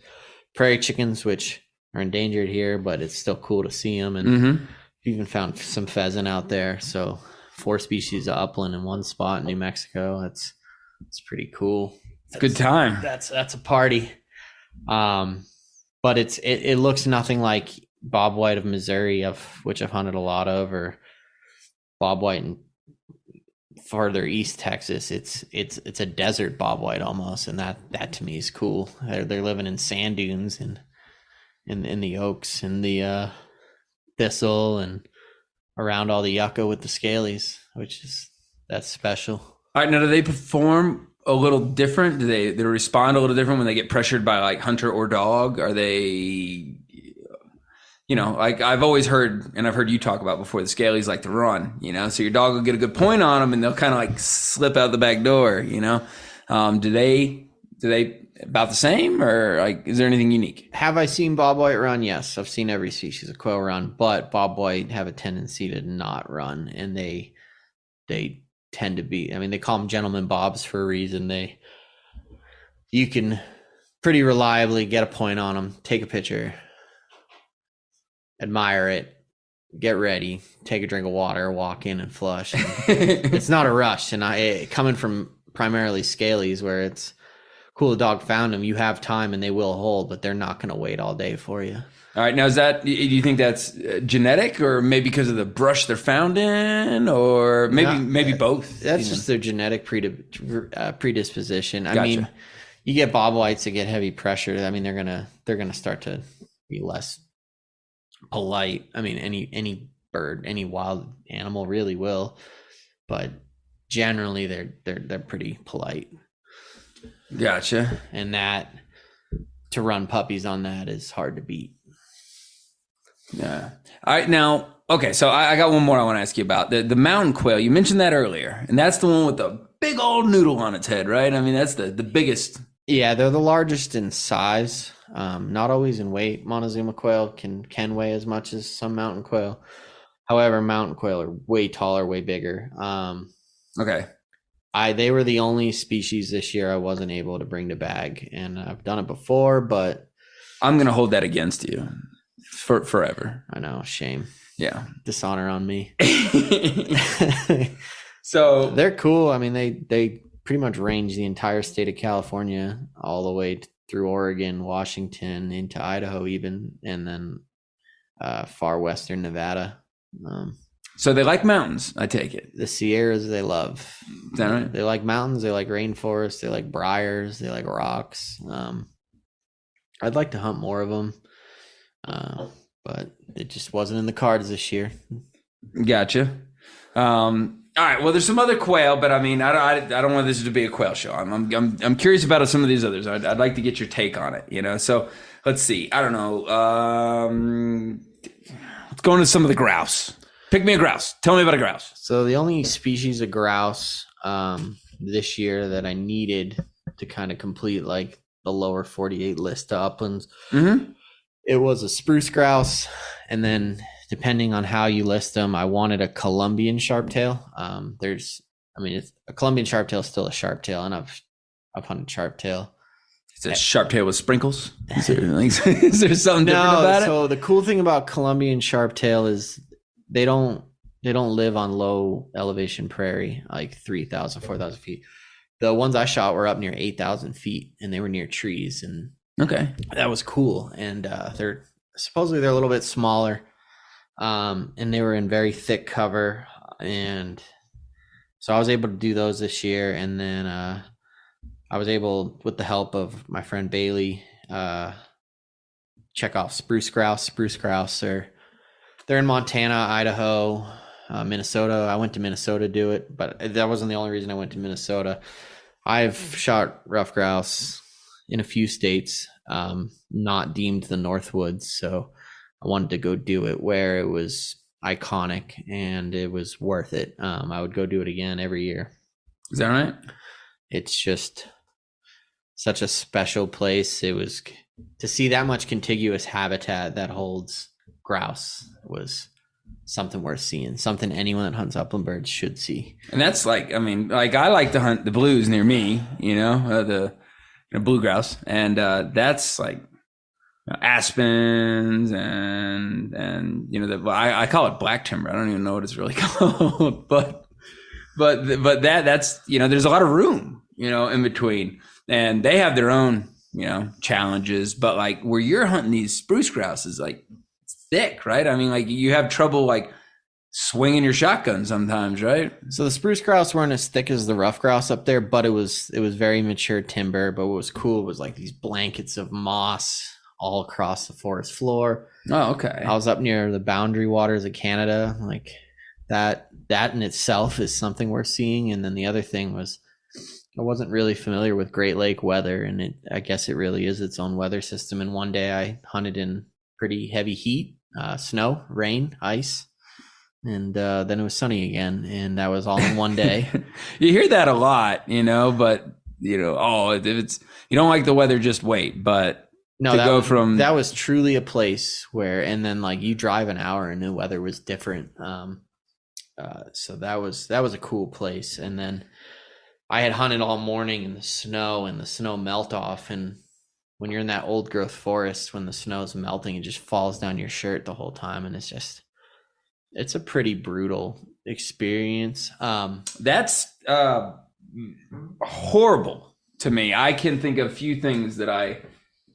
Speaker 3: prairie chickens, which are endangered here, but it's still cool to see them. And even found some pheasant out there. So 4 species of upland in one spot in New Mexico. It's pretty cool.
Speaker 2: Good time.
Speaker 3: That's a party. But it looks nothing like Bob White of Missouri, of which I've hunted a lot of, or Bob White in farther east Texas. It's a desert Bob White almost, and that to me is cool. They're living in sand dunes and in the oaks and the thistle and around all the yucca with the scalies, that's special.
Speaker 2: All right, now do they perform a little different? Do they respond a little different when they get pressured by like hunter or dog? Are they, like I've always heard, and I've heard you talk about before, the scalies like to run, so your dog will get a good point on them and they'll kind of like slip out the back door, do Do they about the same, or like, is there anything unique?
Speaker 3: Have I seen bobwhite run? Yes, I've seen every species of quail run, but bobwhite have a tendency to not run, and they tend to be. I mean, they call them gentleman bobs for a reason. You can pretty reliably get a point on them, take a picture, admire it, get ready, take a drink of water, walk in and flush. And it's not a rush. And coming from primarily scalies, where it's cool, the dog found them, you have time and they will hold, but they're not going to wait all day for you.
Speaker 2: All right. Now, do you think that's genetic, or maybe because of the brush they're found in, or maybe both?
Speaker 3: That's just their genetic predisposition.
Speaker 2: Gotcha.
Speaker 3: I mean, you get bobwhites that get heavy pressure. I mean, they're gonna start to be less polite. I mean, any bird, any wild animal really will, but generally they're pretty polite.
Speaker 2: Gotcha.
Speaker 3: And that, to run puppies on that is hard to beat.
Speaker 2: Yeah. All right. Now, okay. So I got one more I want to ask you about. The mountain quail, you mentioned that earlier, and that's the one with the big old noodle on its head, right? I mean, that's the biggest.
Speaker 3: Yeah, they're the largest in size, not always in weight. Montezuma quail can weigh as much as some mountain quail. However, mountain quail are way taller, way bigger.
Speaker 2: Okay.
Speaker 3: They were the only species this year I wasn't able to bring to bag, and I've done it before, but
Speaker 2: I'm gonna hold that against you for forever.
Speaker 3: I know, shame.
Speaker 2: Yeah,
Speaker 3: dishonor on me.
Speaker 2: So
Speaker 3: they're cool. I mean, they pretty much range the entire state of California all the way through Oregon, Washington, into Idaho even, and then far western Nevada.
Speaker 2: So they like mountains, I take it.
Speaker 3: The Sierras they love.
Speaker 2: Is that right?
Speaker 3: They like mountains, they like rainforests, they like briars, they like rocks. I'd like to hunt more of them, but it just wasn't in the cards this year.
Speaker 2: Gotcha. All right. Well, there's some other quail, but I mean, I don't want this to be a quail show. I'm curious about some of these others. I'd like to get your take on it. You know, so let's see. I don't know. Let's go into some of the grouse. Pick me a grouse. Tell me about a grouse.
Speaker 3: So the only species of grouse this year that I needed to kind of complete like the lower 48 list of uplands, it was a spruce grouse, and then depending on how you list them, I wanted a Colombian sharptail. It's a Colombian sharptail is still a sharptail, and I've hunted sharptail.
Speaker 2: It's a sharptail with sprinkles. Is there something different about it?
Speaker 3: So the cool thing about Colombian sharptail is they don't live on low elevation prairie, like 3,000, 4,000 feet. The ones I shot were up near 8,000 feet, and they were near trees, and
Speaker 2: okay,
Speaker 3: that was cool. And they're supposedly a little bit smaller. And they were in very thick cover, and so I was able to do those this year. And then I was able, with the help of my friend Bailey, check off spruce grouse. They're in Montana, Idaho, Minnesota. I went to Minnesota to do it, but that wasn't the only reason I went to Minnesota. I've shot rough grouse in a few states, not deemed the Northwoods, so I wanted to go do it where it was iconic and it was worth it. I would go do it again every year.
Speaker 2: Is that right?
Speaker 3: It's just such a special place. It was, to see that much contiguous habitat that holds grouse was something worth seeing, something anyone that hunts upland birds should see.
Speaker 2: And that's like, I mean, like I like to hunt the blues near me, the blue grouse, and that's like aspens and I call it black timber. I don't even know what it's really called, but that's there's a lot of room in between, and they have their own challenges. But like where you're hunting these spruce grouse is like thick, right? I mean, like you have trouble like swinging your shotgun sometimes, right?
Speaker 3: So the spruce grouse weren't as thick as the rough grouse up there, but it was very mature timber. But what was cool was like these blankets of moss all across the forest floor.
Speaker 2: Oh, okay.
Speaker 3: I was up near the boundary waters of Canada. Like that in itself is something worth seeing. And then the other thing was, I wasn't really familiar with Great Lake weather, and I guess it really is its own weather system. And one day I hunted in pretty heavy heat, snow, rain, ice, and then it was sunny again, and that was all in one day.
Speaker 2: You hear that a lot, but if You don't like the weather, just wait. But
Speaker 3: no,
Speaker 2: that
Speaker 3: was truly a place where, and then like you drive an hour and the weather was different. So that was a cool place. And then I had hunted all morning in the snow melt off. And when you're in that old growth forest, when the snow's melting, it just falls down your shirt the whole time. And it's a pretty brutal experience.
Speaker 2: That's horrible to me. I can think of a few things that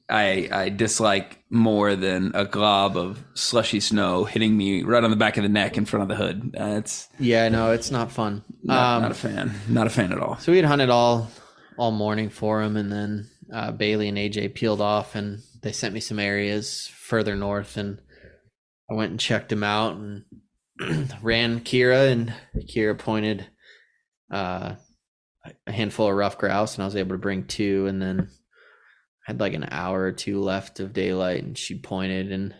Speaker 2: I dislike more than a glob of slushy snow hitting me right on the back of the neck in front of the hood. It's
Speaker 3: not fun.
Speaker 2: Not a fan at all.
Speaker 3: So we had hunted all morning for him, and then Bailey and AJ peeled off, and they sent me some areas further north, and I went and checked him out and ran Kira, and Kira pointed a handful of rough grouse, and I was able to bring 2, and then had like an hour or 2 left of daylight, and she pointed, and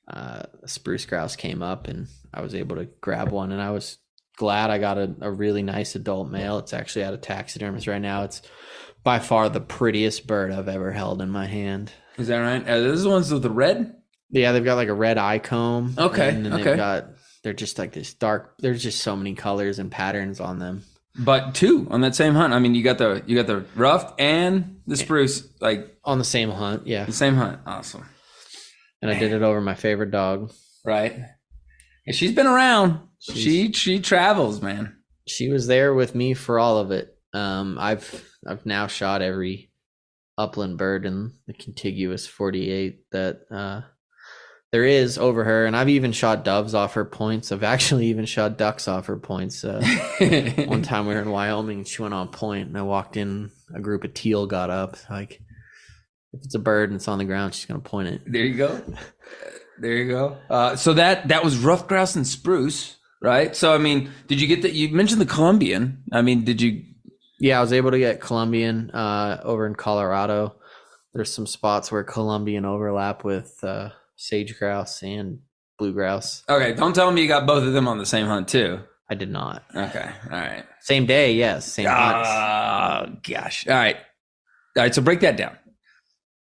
Speaker 3: a spruce grouse came up, and I was able to grab one, and I was glad I got a really nice adult male. It's actually at a taxidermist right now. It's by far the prettiest bird I've ever held in my hand.
Speaker 2: Is that right? Are those the ones with the red?
Speaker 3: Yeah, they've got like a red eye comb.
Speaker 2: Okay.
Speaker 3: And then they're just like this dark, there's just so many colors and patterns on them.
Speaker 2: But 2 on that same hunt. I mean, you got the rough and the spruce, like
Speaker 3: on the same hunt. Yeah.
Speaker 2: The same hunt. Awesome.
Speaker 3: And I did it over my favorite dog.
Speaker 2: Right. And she's been around. She travels, man.
Speaker 3: She was there with me for all of it. I've now shot every upland bird in the contiguous 48 that there is over her, and I've even shot doves off her points. I've actually even shot ducks off her points. One time we were in Wyoming and she went on point, and I walked in, a group of teal got up. Like, if it's a bird and it's on the ground, she's gonna point it.
Speaker 2: There you go. So that was rough grouse and spruce, right? So I mean, did you get that? You mentioned the Colombian. I mean, did you?
Speaker 3: Yeah, I was able to get Colombian over in Colorado. There's some spots where Colombian overlap with sage grouse and blue grouse.
Speaker 2: Okay, don't tell me you got both of them on the same hunt too.
Speaker 3: I did not.
Speaker 2: Okay, all right.
Speaker 3: Same day, yes. Same hunts.
Speaker 2: Oh gosh. All right. So break that down.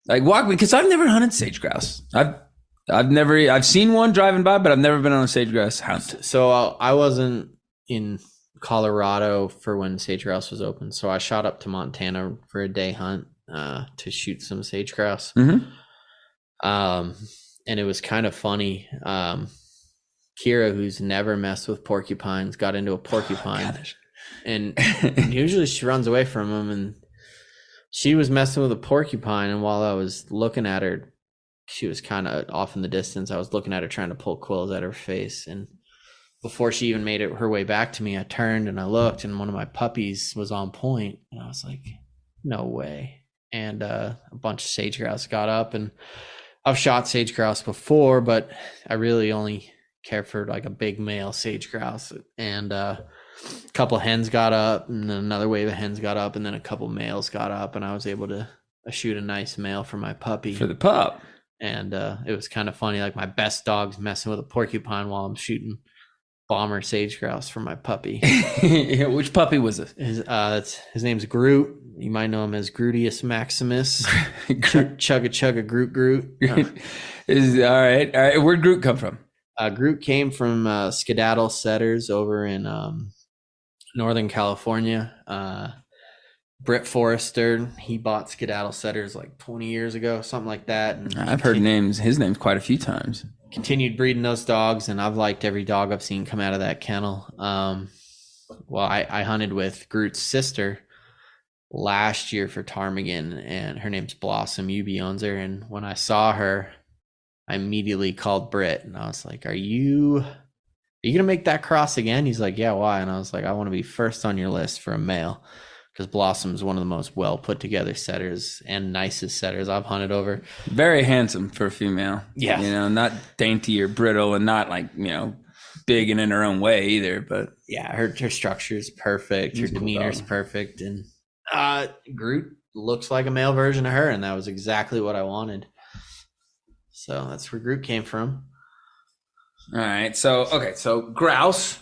Speaker 2: Like, walk me, because I've never hunted sage grouse. I've seen one driving by, but I've never been on a sage grouse hunt.
Speaker 3: So I wasn't in Colorado for when sage grouse was open, so I shot up to Montana for a day hunt to shoot some sage grouse.
Speaker 2: Mm-hmm.
Speaker 3: And it was kind of funny. Kira, who's never messed with porcupines, got into a porcupine, and usually she runs away from them, and she was messing with a porcupine, and while I was looking at her, she was kind of off in the distance. I was looking at her trying to pull quills out of her face, and before she even made her way back to me, I turned and I looked, and one of my puppies was on point, and I was like, no way. And a bunch of sage grouse got up, and I've shot sage grouse before, but I really only care for like a big male sage grouse. And a couple hens got up, and then another wave of hens got up, and then a couple males got up, and I was able to shoot a nice male for my puppy.
Speaker 2: For the pup.
Speaker 3: And it was kind of funny, like my best dog's messing with a porcupine while I'm shooting bomber sage grouse for my puppy.
Speaker 2: Which puppy was it?
Speaker 3: His name's Groot. You might know him as Grootius Maximus. Chugga Groot.
Speaker 2: All right. Where'd Groot come from?
Speaker 3: Groot came from Skedaddle Setters over in Northern California. Britt Forrester, he bought Skedaddle Setters like 20 years ago, something like that. And
Speaker 2: I've heard his names quite a few times.
Speaker 3: Continued breeding those dogs, and I've liked every dog I've seen come out of that kennel. Well, I hunted with Groot's sister last year for ptarmigan, and her name's Blossom. Yubi owns her, and when I saw her, I immediately called Britt, and I was like, are you gonna make that cross again? He's like, yeah, why? And I was like, I want to be first on your list for a male, because Blossom is one of the most well put together setters and nicest setters I've hunted over.
Speaker 2: Very handsome for a female.
Speaker 3: Yeah.
Speaker 2: Not dainty or brittle, and not like, big and in her own way either. But
Speaker 3: yeah, her structure is perfect. Her demeanor is perfect. And Groot looks like a male version of her, and that was exactly what I wanted. So that's where Groot came from.
Speaker 2: All right. So grouse.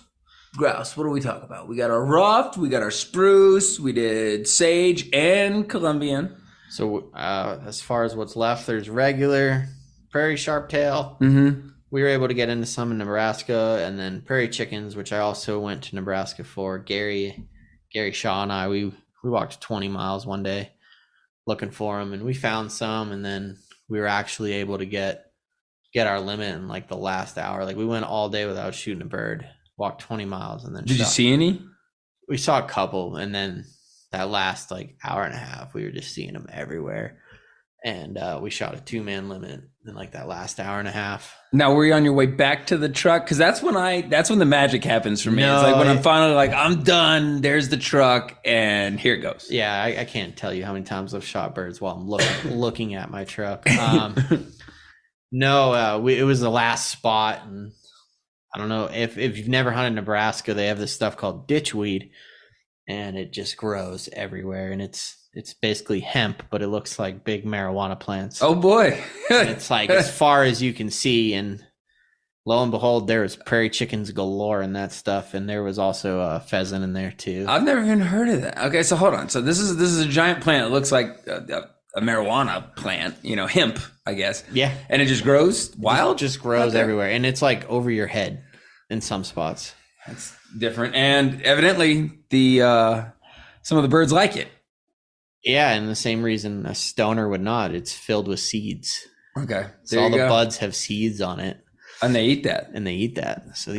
Speaker 2: What do we talk about? We got our ruffed, we got our spruce, we did sage and Colombian.
Speaker 3: So as far as what's left, there's regular prairie sharptail.
Speaker 2: Mm-hmm.
Speaker 3: We were able to get into some in Nebraska, and then prairie chickens, which I also went to Nebraska for. Gary Shaw and I, we walked 20 miles one day looking for them, and we found some, and then we were actually able to get our limit in like the last hour. Like we went all day without shooting a bird, walked 20 miles, and then
Speaker 2: Did you see any?
Speaker 3: We saw a couple, and then that last like hour and a half, we were just seeing them everywhere. And we shot a 2-man limit in like that last hour and a half.
Speaker 2: Now, were you on your way back to the truck? Because that's when the magic happens for me.
Speaker 3: No,
Speaker 2: it's like when I'm finally like, I'm done. There's the truck, and here it goes.
Speaker 3: Yeah, I can't tell you how many times I've shot birds while I'm looking at my truck. No, it was the last spot, and I don't know if you've never hunted Nebraska, they have this stuff called ditchweed, and it just grows everywhere, and it's basically hemp, but it looks like big marijuana plants.
Speaker 2: Oh boy.
Speaker 3: It's like as far as you can see, and lo and behold, there was prairie chickens galore in that stuff, and there was also a pheasant in there too.
Speaker 2: I've never even heard of that. Okay, so hold on. So this is a giant plant. It looks like a marijuana plant, hemp, I guess.
Speaker 3: Yeah.
Speaker 2: And it just grows wild?
Speaker 3: Just grows everywhere, and it's like over your head in some spots.
Speaker 2: That's different. And evidently some of the birds like it.
Speaker 3: Yeah, and the same reason a stoner would not. It's filled with seeds.
Speaker 2: Okay.
Speaker 3: So all the buds have seeds on it.
Speaker 2: And they eat that.
Speaker 3: So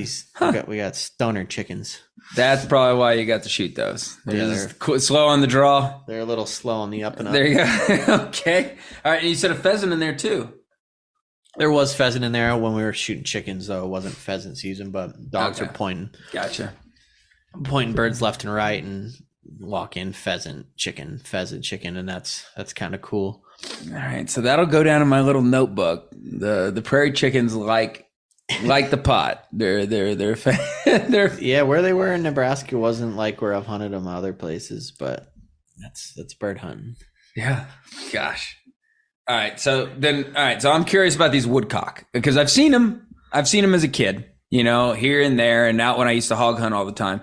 Speaker 3: we got stoner chickens.
Speaker 2: That's probably why you got to shoot those. They're slow on the draw.
Speaker 3: They're a little slow on the up and up.
Speaker 2: There you go. Okay. All right. And you said a pheasant in there too.
Speaker 3: There was pheasant in there when we were shooting chickens, though. It wasn't pheasant season, but dogs were pointing.
Speaker 2: Gotcha.
Speaker 3: Pointing birds left and right, and walk in pheasant chicken, and that's kind of cool.
Speaker 2: All right. So that'll go down in my little notebook. The prairie chickens like the pot. They're
Speaker 3: yeah, where they were in Nebraska wasn't like where I've hunted them other places, but that's bird hunting.
Speaker 2: Yeah. Gosh. All right. So I'm curious about these woodcock because I've seen them as a kid, here and there, and out when I used to hog hunt all the time.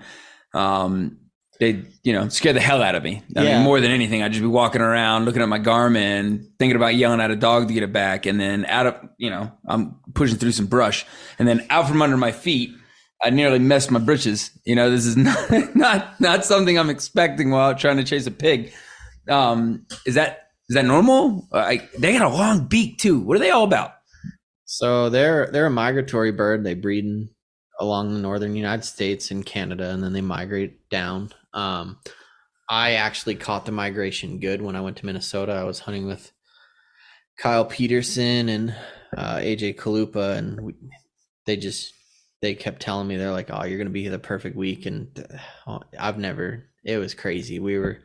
Speaker 2: They, scare the hell out of me. I mean, more than anything, I'd just be walking around looking at my Garmin, thinking about yelling at a dog to get it back. And then I'm pushing through some brush, and then out from under my feet, I nearly messed my britches. This is not something I'm expecting while out trying to chase a pig. Is that normal? They got a long beak too. What are they all about?
Speaker 3: So they're a migratory bird. They breed along the northern United States and Canada, and then they migrate down. I actually caught the migration good when I went to Minnesota. I was hunting with Kyle Peterson and AJ Kalupa, and they kept telling me, they're like, oh, you're going to be here the perfect week. And it was crazy. We were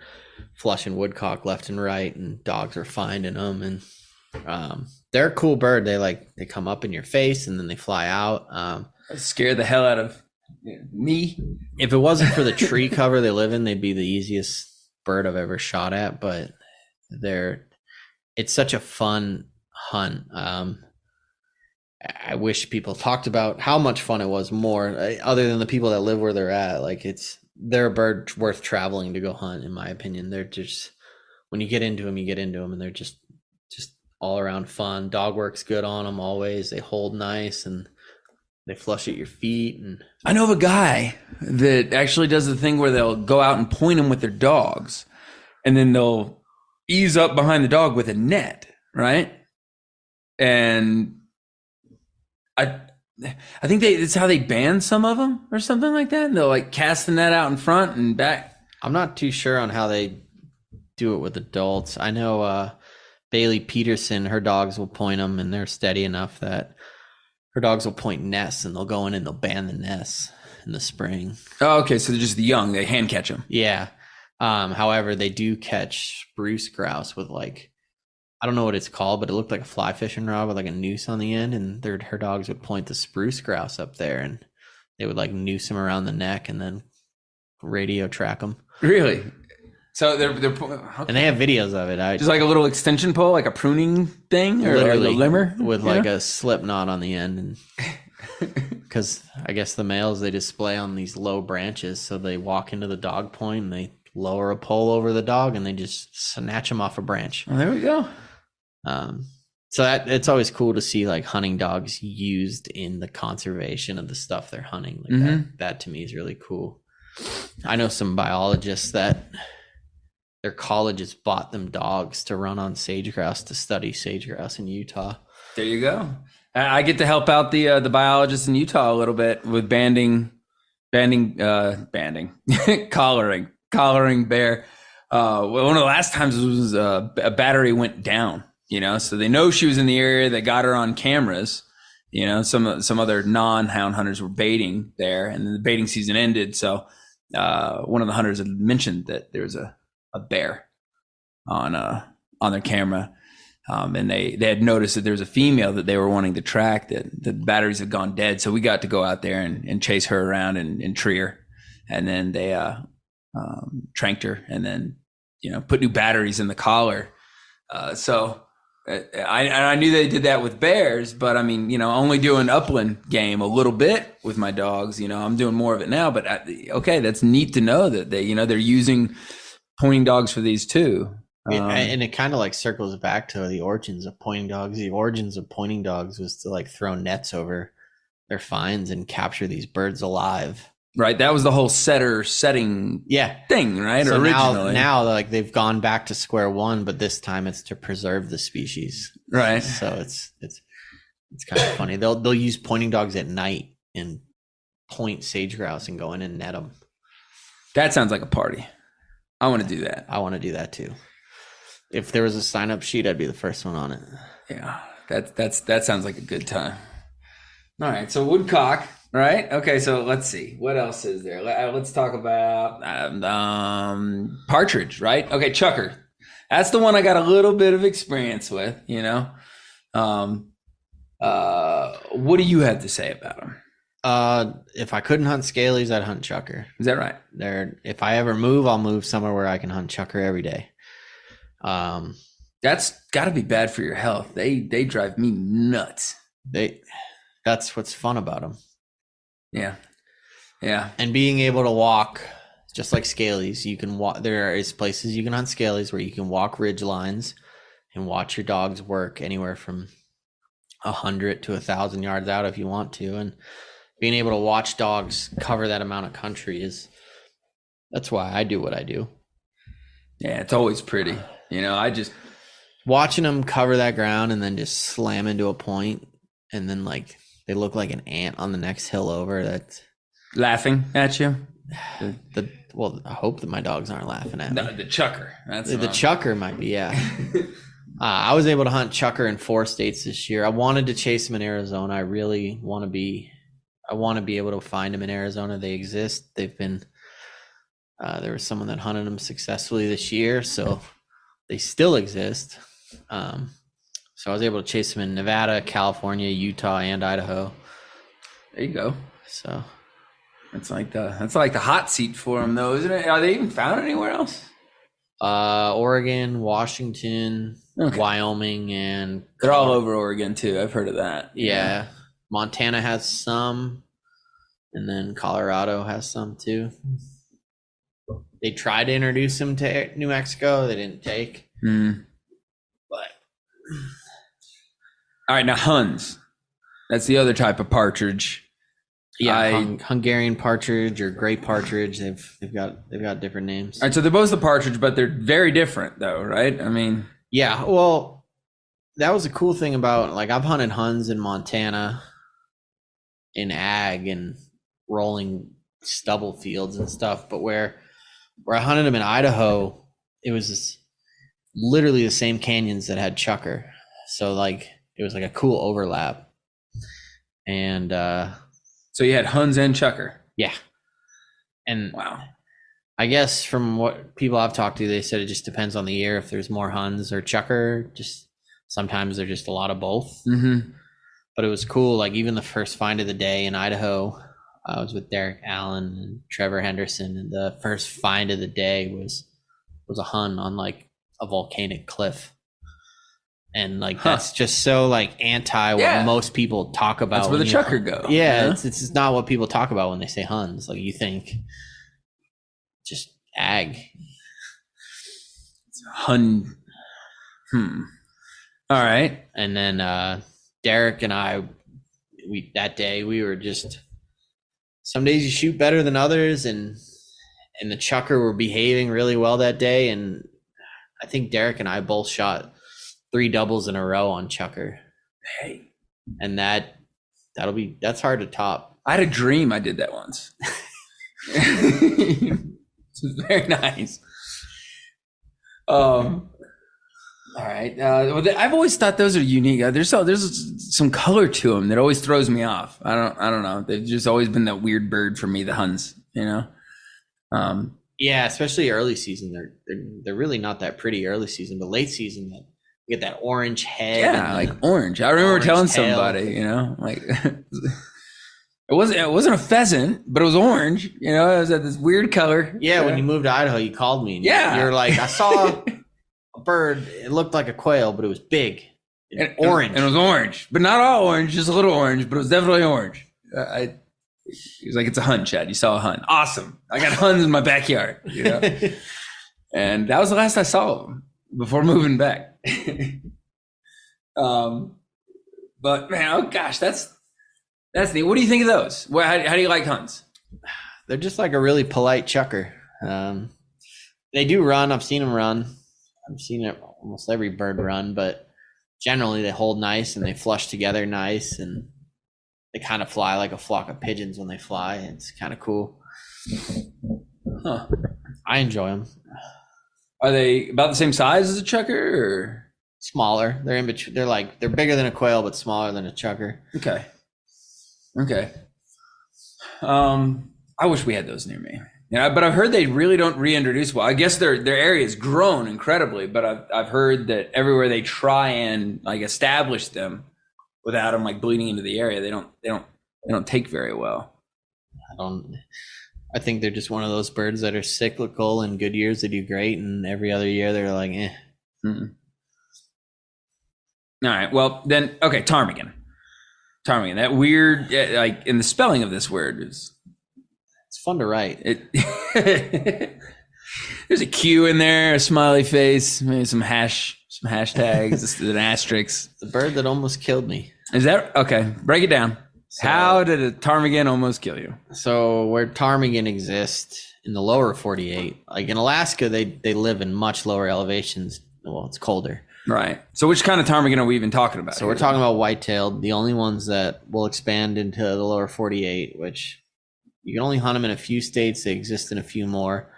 Speaker 3: flushing woodcock left and right, and dogs were finding them. And they're a cool bird. They come up in your face and then they fly out.
Speaker 2: Scared the hell out of me.
Speaker 3: If it wasn't for the tree cover they live in, they'd be the easiest bird I've ever shot at, but it's such a fun hunt. I wish people talked about how much fun it was more, other than the people that live where they're at. They're a bird worth traveling to go hunt, in my opinion. They're just, when you get into them, and they're just all around fun. Dog works good on them always. They hold nice, and they flush at your feet. And
Speaker 2: I know of a guy that actually does the thing where they'll go out and point them with their dogs, and then they'll ease up behind the dog with a net, right? And I think it's how they ban some of them or something like that. And they'll cast the net out in front and back.
Speaker 3: I'm not too sure on how they do it with adults. I know Bailey Peterson, her dogs will point them, and they're steady enough that her dogs will point nests, and they'll go in and they'll ban the nests in the spring.
Speaker 2: Oh, okay. So they're just the young. They hand catch them.
Speaker 3: Yeah. However, they do catch spruce grouse with I don't know what it's called, but it looked like a fly fishing rod with a noose on the end, and her dogs would point the spruce grouse up there, and they would noose them around the neck and then radio track them.
Speaker 2: Really? So they're
Speaker 3: okay. And they have videos of it.
Speaker 2: Just like a little extension pole, like a pruning thing, or
Speaker 3: literally
Speaker 2: a limber
Speaker 3: with a slip knot on the end, and because I guess the males, they display on these low branches, so they walk into the dog point and they lower a pole over the dog and they just snatch them off a branch.
Speaker 2: Well, there we go.
Speaker 3: So that it's always cool to see like hunting dogs used in the conservation of the stuff they're hunting. Like that to me is really cool. I know some biologists that their colleges bought them dogs to run on sage grouse to study sage grouse in Utah.
Speaker 2: There you go. I get to help out the biologists in Utah a little bit with banding, collaring bear. One of the last times was a battery went down, so they know she was in the area. They got her on cameras. Some other non-hound hunters were baiting there, and then the baiting season ended. So one of the hunters had mentioned that there was a bear on their camera. And they had noticed that there was a female that they were wanting to track, that the batteries had gone dead. So we got to go out there and chase her around and tree her. And then they tranked her and then, put new batteries in the collar. So I knew they did that with bears, but I mean, only doing upland game a little bit with my dogs. I'm doing more of it now, but okay, that's neat to know that they're using pointing dogs for these too.
Speaker 3: And it kind of like circles back to the origins of pointing dogs. The origins of pointing dogs was to like throw nets over their finds and capture these birds alive.
Speaker 2: Right. That was the whole setting thing, right?
Speaker 3: So
Speaker 2: originally.
Speaker 3: Now like they've gone back to square one, but this time it's to preserve the species.
Speaker 2: Right.
Speaker 3: So it's kind of funny. They'll use pointing dogs at night and point sage grouse and go in and net them.
Speaker 2: That sounds like a party. I want to do that.
Speaker 3: I want to do that too. If there was a sign-up sheet, I'd be the first one on it.
Speaker 2: Yeah, that sounds like a good time. All right, so woodcock, right? Okay, so let's see. What else is there? Let's talk about partridge, right? Okay, chucker. That's the one I got a little bit of experience with, What do you have to say about them?
Speaker 3: If I couldn't hunt scalies, I'd hunt chucker.
Speaker 2: Is that right?
Speaker 3: If I ever move, I'll move somewhere where I can hunt chucker every day.
Speaker 2: That's got to be bad for your health. They drive me nuts.
Speaker 3: That's what's fun about them.
Speaker 2: Yeah.
Speaker 3: And being able to walk, just like scalies, you can walk. There is places you can hunt scalies where you can walk ridge lines and watch your dogs work anywhere from 100 to 1,000 yards out if you want to. And being able to watch dogs cover that amount of country that's why I do what I do.
Speaker 2: Yeah, it's always pretty. I just
Speaker 3: watching them cover that ground and then just slam into a point, and then like they look like an ant on the next hill over. That's
Speaker 2: laughing at you.
Speaker 3: Well, I hope that my dogs aren't laughing at me.
Speaker 2: No, the chucker. That's
Speaker 3: the chucker might be. Yeah. I was able to hunt chucker in 4 states this year. I wanted to chase them in Arizona. I really want to be. I want to be able to find them in Arizona. They exist. They've been. There was someone that hunted them successfully this year, so they still exist. So I was able to chase them in Nevada, California, Utah, and Idaho.
Speaker 2: There you go.
Speaker 3: So
Speaker 2: that's like the hot seat for them, though, isn't it? Are they even found anywhere else?
Speaker 3: Oregon, Washington, Wyoming, and
Speaker 2: they're all over Oregon too. I've heard of that.
Speaker 3: Yeah. Montana has some, and then Colorado has some too. They tried to introduce them to New Mexico. They didn't take. But
Speaker 2: all right, now Huns. That's the other type of partridge.
Speaker 3: Yeah, Hungarian partridge or gray partridge. They've got different names.
Speaker 2: All right, so they're both the partridge, but they're very different, though, right? I mean,
Speaker 3: yeah. Well, that was a cool thing about like I've hunted Huns in Montana, in ag and rolling stubble fields and stuff, but where I hunted them in Idaho, it was literally the same canyons that had chucker. So like it was like a cool overlap. And
Speaker 2: so you had Huns and chucker.
Speaker 3: Yeah. And
Speaker 2: wow.
Speaker 3: I guess from what people I've talked to, they said it just depends on the year if there's more Huns or chucker. Just sometimes there's just a lot of both. But it was cool. Like even the first find of the day in Idaho, I was with Derek Allen and Trevor Henderson, and the first find of the day was a Hun on like a volcanic cliff. And like that's just so like anti what most people talk about.
Speaker 2: That's where the chucker go.
Speaker 3: Yeah, it's not what people talk about when they say Huns. Like you think just ag.
Speaker 2: Hun. All right.
Speaker 3: And then Derek and I, that day we were just, some days you shoot better than others, and the chucker were behaving really well that day. And I think Derek and I both shot 3 doubles in a row on chucker.
Speaker 2: Hey.
Speaker 3: And that's hard to top.
Speaker 2: I had a dream I did that once. It's very nice. All right. I've always thought those are unique. There's some color to them that always throws me off. I don't know. They've just always been that weird bird for me, the Huns, you know?
Speaker 3: Yeah, especially early season. They're really not that pretty early season, but late season, you get that orange head.
Speaker 2: Yeah, like orange. I remember telling somebody, you know, like it wasn't a pheasant, but it was orange. You know, it was at this weird color.
Speaker 3: Yeah, when you moved to Idaho, you called me. And you're like, I saw a bird. It looked like a quail, but it was big and orange.
Speaker 2: And it was orange, but not all orange, just a little orange, but it was definitely orange. He was like, it's a Hun, Chad. You saw a Hun. Awesome. I got Huns in my backyard, you know? And that was the last I saw of them before moving back. But man, oh gosh, that's neat. What do you think of those? How do you like Huns?
Speaker 3: They're just like a really polite chucker. They do run. I've seen them run. I've seen it almost every bird run, but generally they hold nice and they flush together nice, and they kind of fly like a flock of pigeons when they fly. It's kind of cool.
Speaker 2: Huh.
Speaker 3: I enjoy them.
Speaker 2: Are they about the same size as a chucker, or
Speaker 3: smaller? They're in between. They're bigger than a quail, but smaller than a chucker.
Speaker 2: Okay. I wish we had those near me. Yeah, but I've heard they really don't reintroduce well. I guess their area has grown incredibly, but I've heard that everywhere they try and like establish them without them like bleeding into the area, they don't take very well.
Speaker 3: I think they're just one of those birds that are cyclical. In good years they do great, and every other year they're like, eh.
Speaker 2: Mm-mm. All right. Well, then, okay, ptarmigan. That weird, like in the spelling of this word is.
Speaker 3: It's fun to write.
Speaker 2: There's a Q in there, a smiley face, maybe some hashtags, an asterisk.
Speaker 3: The bird that almost killed me.
Speaker 2: Is that okay? Break it down. So, how did a ptarmigan almost kill you?
Speaker 3: So where ptarmigan exist in the lower 48, like in Alaska, they live in much lower elevations. Well, it's colder.
Speaker 2: Right. So which kind of ptarmigan are we even talking about?
Speaker 3: So we're talking about white-tailed, the only ones that will expand into the lower 48, which you can only hunt them in a few states. They exist in a few more.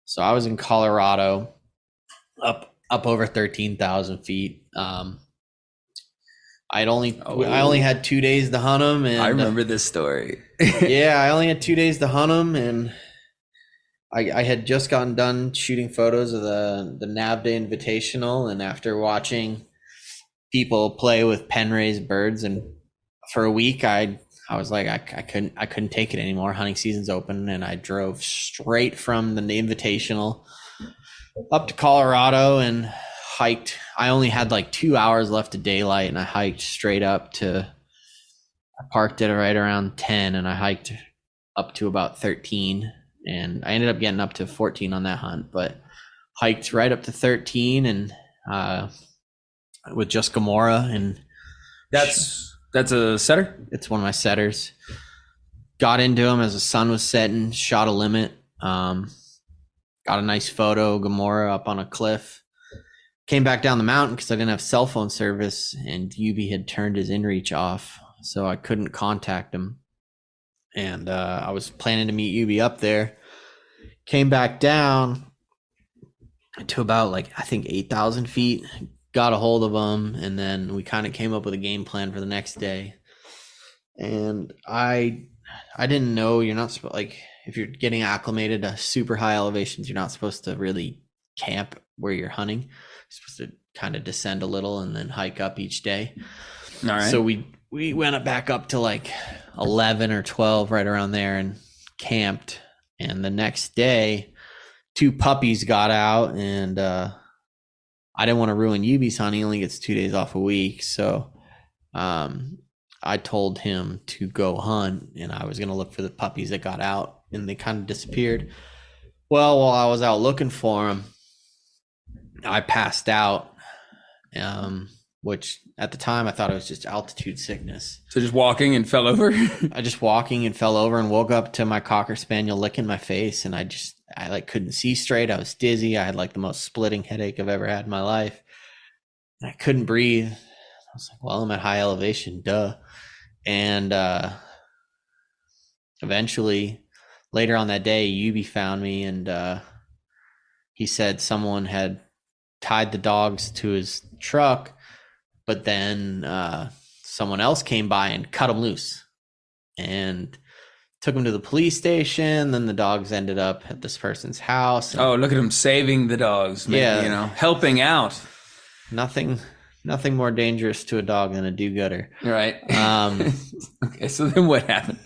Speaker 3: So I was in Colorado, up over 13,000 feet. I only had 2 days to hunt them, and
Speaker 2: I remember this story.
Speaker 3: Yeah, I only had 2 days to hunt them, and I had just gotten done shooting photos of the Nav Day Invitational, and after watching people play with pen raised birds, and for a week I was like, I couldn't take it anymore. Hunting season's open, and I drove straight from the Invitational up to Colorado and hiked. I only had like 2 hours left of daylight, and I hiked straight up to. I parked at right around 10, and I hiked up to about 13, and I ended up getting up to 14 on that hunt, but hiked right up to 13, and with just Gomorrah, and
Speaker 2: That's a setter?
Speaker 3: It's one of my setters. Got into him as the sun was setting, shot a limit. Got a nice photo, Gomorrah up on a cliff. Came back down the mountain because I didn't have cell phone service, and Yubi had turned his inReach off, so I couldn't contact him. And I was planning to meet Yubi up there. Came back down to about I think 8,000 feet. Got a hold of him, and then we kind of came up with a game plan for the next day. And I didn't know you're not supposed, if you're getting acclimated to super high elevations, you're not supposed to really camp where you're hunting. You're supposed to kind of descend a little and then hike up each day.
Speaker 2: All right.
Speaker 3: So we went back up to 11 or 12 right around there and camped. And the next day, 2 puppies got out, and I didn't want to ruin Yubi's hunt. He only gets 2 days off a week. So I told him to go hunt, and I was going to look for the puppies that got out, and they kind of disappeared. Well, while I was out looking for him, I passed out, which at the time I thought it was just altitude sickness.
Speaker 2: So just walking and fell over?
Speaker 3: I just walking and fell over and woke up to my Cocker Spaniel licking my face, and I like couldn't see straight. I was dizzy. I had like the most splitting headache I've ever had in my life. And I couldn't breathe. I was like, well, I'm at high elevation, duh. And eventually, later on that day, Yubi found me, and he said someone had tied the dogs to his truck, but then someone else came by and cut them loose and took them to the police station. Then the dogs ended up at this person's house.
Speaker 2: Oh, look at him saving the dogs. Maybe,
Speaker 3: Yeah.
Speaker 2: Helping out.
Speaker 3: Nothing more dangerous to a dog than a do-gooder.
Speaker 2: Right. Okay, so then what happened?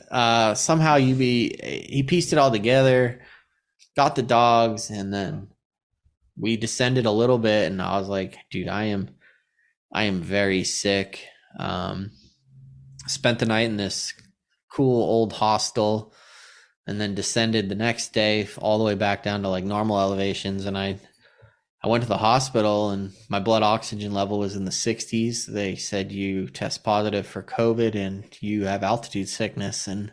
Speaker 3: Somehow he pieced it all together, got the dogs, and then we descended a little bit, and I was like, dude, I am very sick. Spent the night in this cool old hostel, and then descended the next day all the way back down to like normal elevations. And I went to the hospital, and my blood oxygen level was in the 60s. They said, you test positive for COVID and you have altitude sickness. And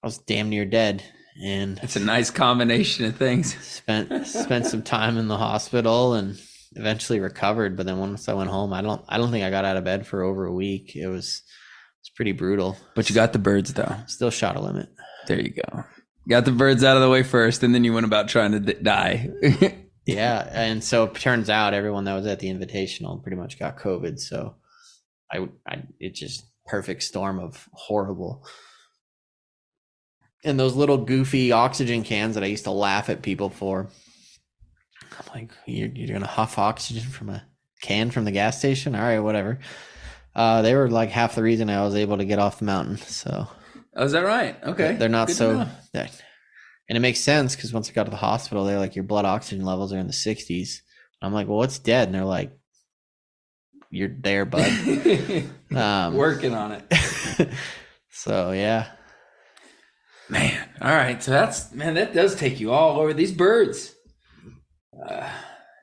Speaker 3: I was damn near dead. And
Speaker 2: It's a nice combination of things.
Speaker 3: spent some time in the hospital and eventually recovered. But then once I went home, I don't think I got out of bed for over a week. It was pretty brutal.
Speaker 2: But you got the birds, though.
Speaker 3: Still shot a limit.
Speaker 2: There you go. Got the birds out of the way first, and then you went about trying to die.
Speaker 3: Yeah, and so it turns out everyone that was at the Invitational pretty much got COVID. So it's just perfect storm of horrible. And those little goofy oxygen cans that I used to laugh at people for. I'm like, you're gonna huff oxygen from a can from the gas station? All right, whatever. They were like half the reason I was able to get off the mountain. So,
Speaker 2: Oh, is that right? Okay.
Speaker 3: they're not
Speaker 2: Good to
Speaker 3: so
Speaker 2: know.
Speaker 3: that. And it makes sense because once I got to the hospital, they're like, your blood oxygen levels are in the 60s. I'm like, well, what's dead? And they're like, you're there, bud.
Speaker 2: Working on it.
Speaker 3: So, yeah.
Speaker 2: Man. All right. So that does take you all over these birds.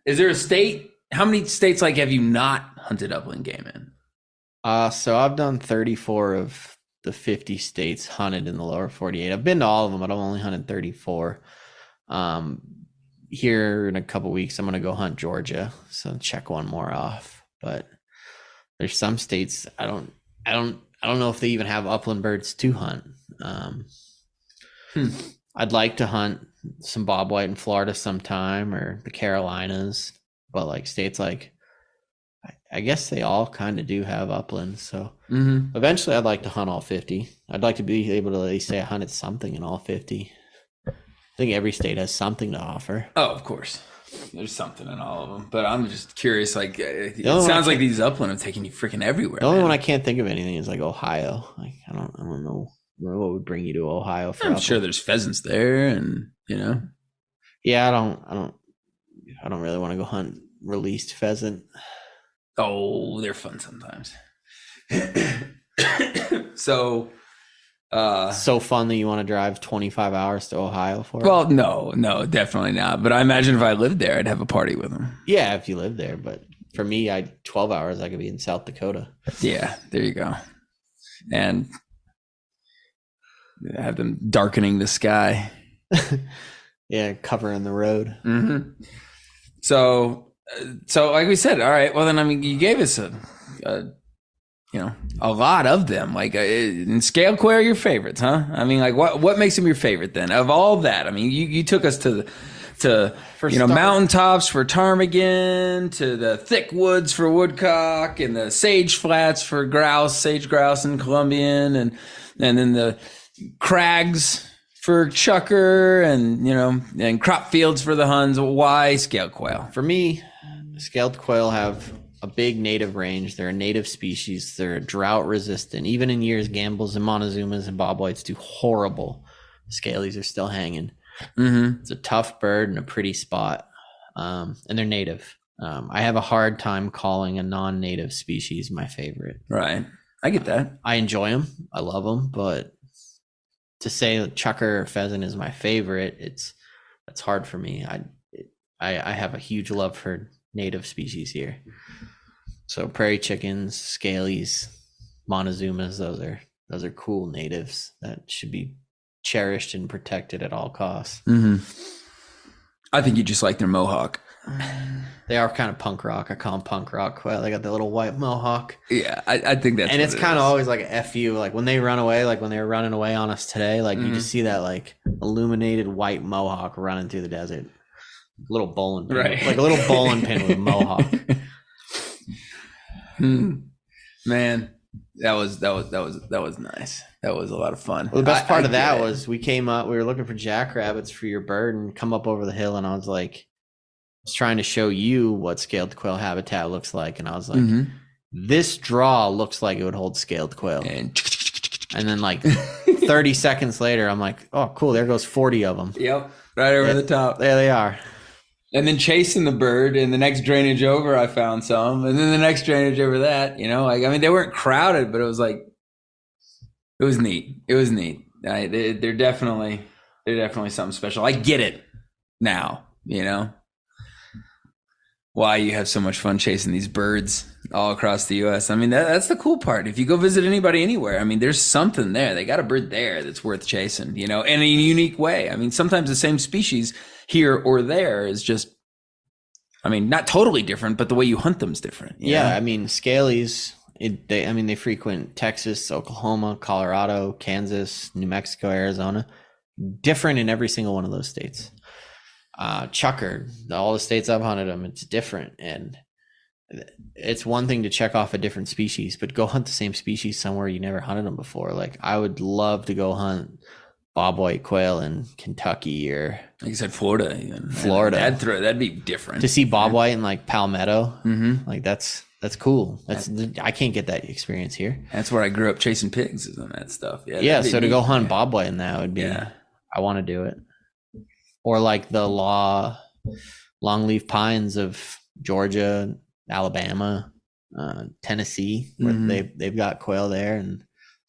Speaker 2: Is there a state? How many states have you not hunted upland game in?
Speaker 3: So I've done 34 of the 50 states hunted in the lower 48. I've been to all of them, but I've only hunted 34. Here in a couple weeks, I'm going to go hunt Georgia. So check one more off. But there's some states I don't know if they even have upland birds to hunt. I'd like to hunt some bobwhite in Florida sometime, or the Carolinas, but like states like, I guess they all kind of do have uplands. So eventually I'd like to hunt all 50. I'd like to be able to at least say I hunted something in all 50. I think every state has something to offer.
Speaker 2: Oh, of course. There's something in all of them. But I'm just curious. It sounds like these upland have taken you freaking everywhere.
Speaker 3: The only one I can't think of anything is like Ohio. Like I don't know what would bring you to Ohio for
Speaker 2: I'm
Speaker 3: upland.
Speaker 2: sure there's pheasants there, and
Speaker 3: Yeah, I don't really want to go hunt released pheasant.
Speaker 2: Oh, they're fun sometimes. So
Speaker 3: fun that you want to drive 25 hours to Ohio for?
Speaker 2: Well, no, definitely not. But I imagine if I lived there, I'd have a party with them.
Speaker 3: Yeah, if you live there. But for me, 12 hours, I could be in South Dakota.
Speaker 2: Yeah, there you go. And have them darkening the sky.
Speaker 3: Yeah, covering the road.
Speaker 2: Mm-hmm. So like we said, all right, well then, I mean, you gave us a lot of them. Like, and scale quail are your favorites, huh? I mean, like, what makes them your favorite then? Of all that, I mean, you took us to mountaintops for ptarmigan, to the thick woods for woodcock, and the sage flats for sage grouse and Columbian, and then the crags for chucker, and crop fields for the Huns. Why scaled quail?
Speaker 3: For me, scaled quail have a big native range. They're a native species. They're drought resistant. Even in years Gambles and Montezumas and bobwhites do horrible, scalies are still hanging. Mm-hmm. It's a tough bird in a pretty spot, and they're native. I have a hard time calling a non-native species my favorite.
Speaker 2: Right, I get that.
Speaker 3: I enjoy them. I love them, but to say chucker or pheasant is my favorite, it's that's hard for me. I have a huge love for native species here. So prairie chickens, scalies, Montezumas, those are cool natives that should be cherished and protected at all costs.
Speaker 2: I think you just like their mohawk.
Speaker 3: They are kind of punk rock. I call them punk rock quail. They got the little white mohawk.
Speaker 2: Yeah, I think that's.
Speaker 3: And it's kind of always like a F you. Like when they run away, like when they were running away on us today, like you just see that like illuminated white mohawk running through the desert. Little bowling pin,
Speaker 2: right?
Speaker 3: Like a little bowling pin with a mohawk.
Speaker 2: Man, that was nice. That was a lot of fun.
Speaker 3: Well, the best part of that was we came up. We were looking for jackrabbits for your bird, and come up over the hill, and I was like, I was trying to show you what scaled quail habitat looks like, and I was like, this draw looks like it would hold scaled quail. And then like 30 seconds later, I'm like, oh, cool. There goes 40 of them.
Speaker 2: Yep. Right over the top.
Speaker 3: There they are.
Speaker 2: And then chasing the bird, and the next drainage over, I found some, and then the next drainage over that, like, I mean, they weren't crowded, but it was like, it was neat. It was neat. They're definitely something special. I get it now, why you have so much fun chasing these birds all across the U.S. I mean, that's the cool part. If you go visit anybody anywhere, I mean, there's something there. They got a bird there that's worth chasing, in a unique way. I mean, sometimes the same species here or there is just, I mean, not totally different, but the way you hunt them is different.
Speaker 3: Yeah, I mean, scalies, they frequent Texas, Oklahoma, Colorado, Kansas, New Mexico, Arizona. Different in every single one of those states. Chucker, all the states I've hunted them, it's different. And it's one thing to check off a different species, but go hunt the same species somewhere you never hunted them before. Like I would love to go hunt bobwhite quail in Kentucky or
Speaker 2: like you said, Florida even.
Speaker 3: Florida.
Speaker 2: That'd be different.
Speaker 3: To see bobwhite in like Palmetto, like that's cool. I can't get that experience here.
Speaker 2: That's where I grew up chasing pigs and that stuff.
Speaker 3: Yeah. So to go hunt bobwhite in that would be, I want to do it. Or like the longleaf pines of Georgia, Alabama, Tennessee, where they've got quail there, and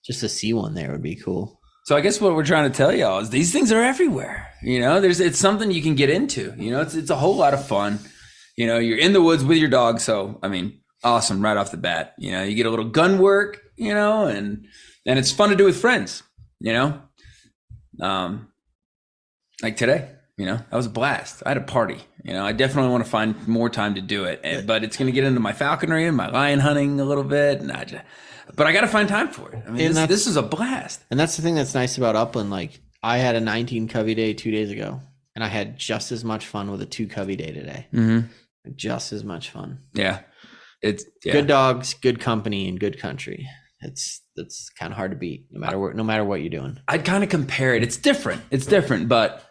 Speaker 3: just to see one there would be cool.
Speaker 2: So I guess what we're trying to tell y'all is these things are everywhere. It's something you can get into. It's a whole lot of fun. You're in the woods with your dog, so I mean, awesome right off the bat. You get a little gun work, and it's fun to do with friends. Like today. That was a blast. I had a party. I definitely want to find more time to do it, but it's going to get into my falconry and my lion hunting a little bit, but I got to find time for it. I mean, this is a blast.
Speaker 3: And that's the thing that's nice about upland. Like I had a 19 covey day 2 days ago, and I had just as much fun with a 2 covey day today. Just as much fun.
Speaker 2: Yeah, it's
Speaker 3: good dogs, good company, and good country. That's kind of hard to beat, no matter what you're doing.
Speaker 2: I'd kind of compare it. It's different, but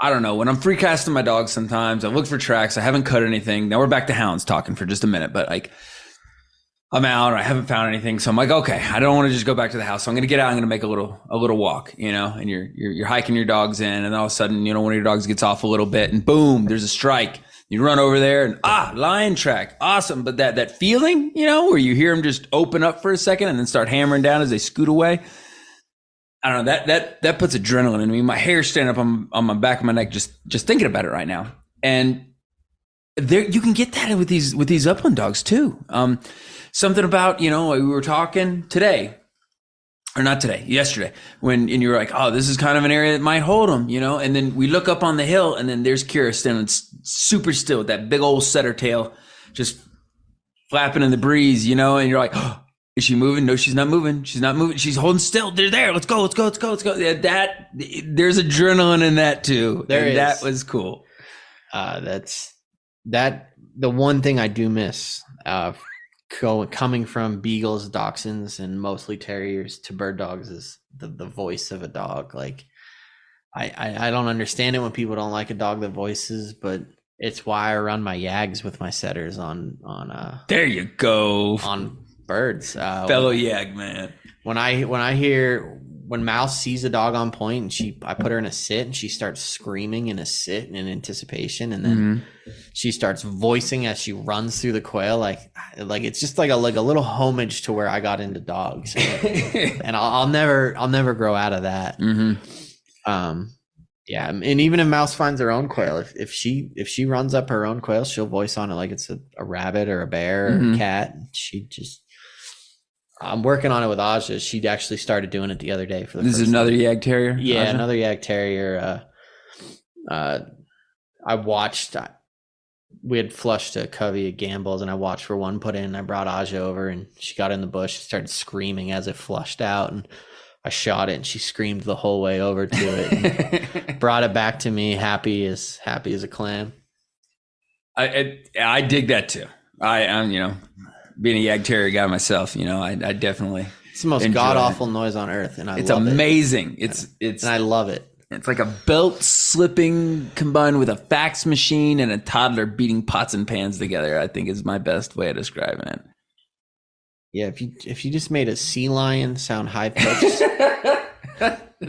Speaker 2: I don't know. When I'm free casting my dogs, sometimes I look for tracks. I haven't cut anything. Now we're back to hounds talking for just a minute, but like I'm out or I haven't found anything. So I'm like, okay, I don't want to just go back to the house. So I'm going to get out. I'm going to make a little walk, and you're hiking your dogs in, and all of a sudden, one of your dogs gets off a little bit, and boom, there's a strike. You run over there and lion track. Awesome. But that feeling, where you hear them just open up for a second and then start hammering down as they scoot away. I don't know, that puts adrenaline in me. My hair's standing up on my back of my neck just thinking about it right now. And there you can get that with these upland dogs too. Something about, we were talking yesterday and you were like, oh, this is kind of an area that might hold them, and then we look up on the hill and then there's Kira standing super still with that big old setter tail just flapping in the breeze, and you're like, oh, is she moving? No, she's not moving. She's not moving. She's holding still. They're there. Let's go. Yeah, there's adrenaline in that too. That was cool.
Speaker 3: That's the one thing I do miss. Coming from beagles, dachshunds, and mostly terriers to bird dogs is the voice of a dog. Like I don't understand it when people don't like a dog that voices, but it's why I run my yags with my setters on
Speaker 2: there you go.
Speaker 3: On birds.
Speaker 2: Fellow yag man.
Speaker 3: When Mouse sees a dog on point and I put her in a sit and she starts screaming in a sit and in anticipation, and then she starts voicing as she runs through the quail, like it's just like a little homage to where I got into dogs. And I'll never grow out of that. Yeah, and even if Mouse finds her own quail, if she runs up her own quail, she'll voice on it like it's a rabbit or a bear or a cat. I'm working on it with Aja. She actually started doing it the other day for the
Speaker 2: This
Speaker 3: first
Speaker 2: is another
Speaker 3: time.
Speaker 2: Yag Terrier?
Speaker 3: Yeah,
Speaker 2: Aja?
Speaker 3: another Yag Terrier. I watched. We had flushed a covey of gambles, and I watched for one put in. I brought Aja over, and she got in the bush, started screaming as it flushed out, and I shot it, and she screamed the whole way over to it, and brought it back to me, happy as a clam.
Speaker 2: I dig that too. I'm being a Yag Terrier guy myself. I definitely.
Speaker 3: It's the most god awful noise on earth, and
Speaker 2: it's amazing. It's
Speaker 3: and I love it.
Speaker 2: It's like a belt slipping combined with a fax machine and a toddler beating pots and pans together, I think is my best way of describing it.
Speaker 3: Yeah, if you just made a sea lion sound high pitched,